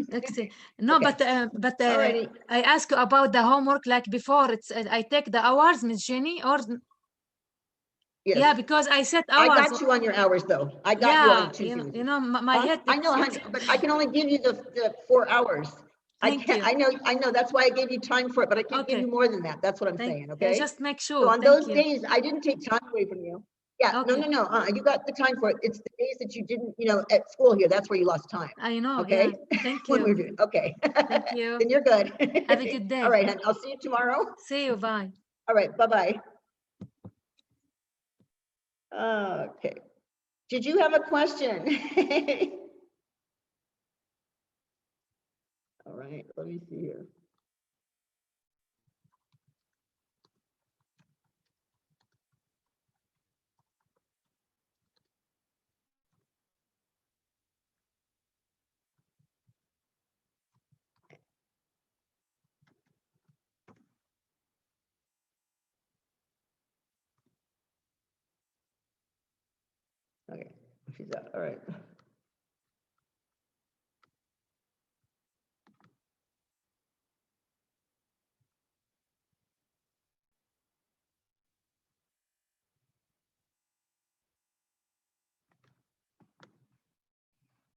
No, Okay. but Alrighty. I ask you about the homework like before. It's I take the hours, Miss Jenny, or Yes. yeah, because I set I hours. got you on your hours though. I got you on Tuesday. You know, my head. I know, honey, but I can only give you the 4 hours. Thank you. I know. That's why I gave you time for it, but I can't give you more than that. That's what I'm saying. Okay. Just make sure. So on Thank those you. days, I didn't take time away from you. Yeah. Okay. No. You got the time for it. It's the days that you didn't, at school here. That's where you lost time. I know. Okay. Yeah. Thank When we you. were doing. Okay. Thank you. Then you're good. Have a good day. All right, hon. I'll see you tomorrow. See you. Bye. All right. Bye-bye. Okay. Did you have a question? All right, let me see here. Okay, she's out. All right.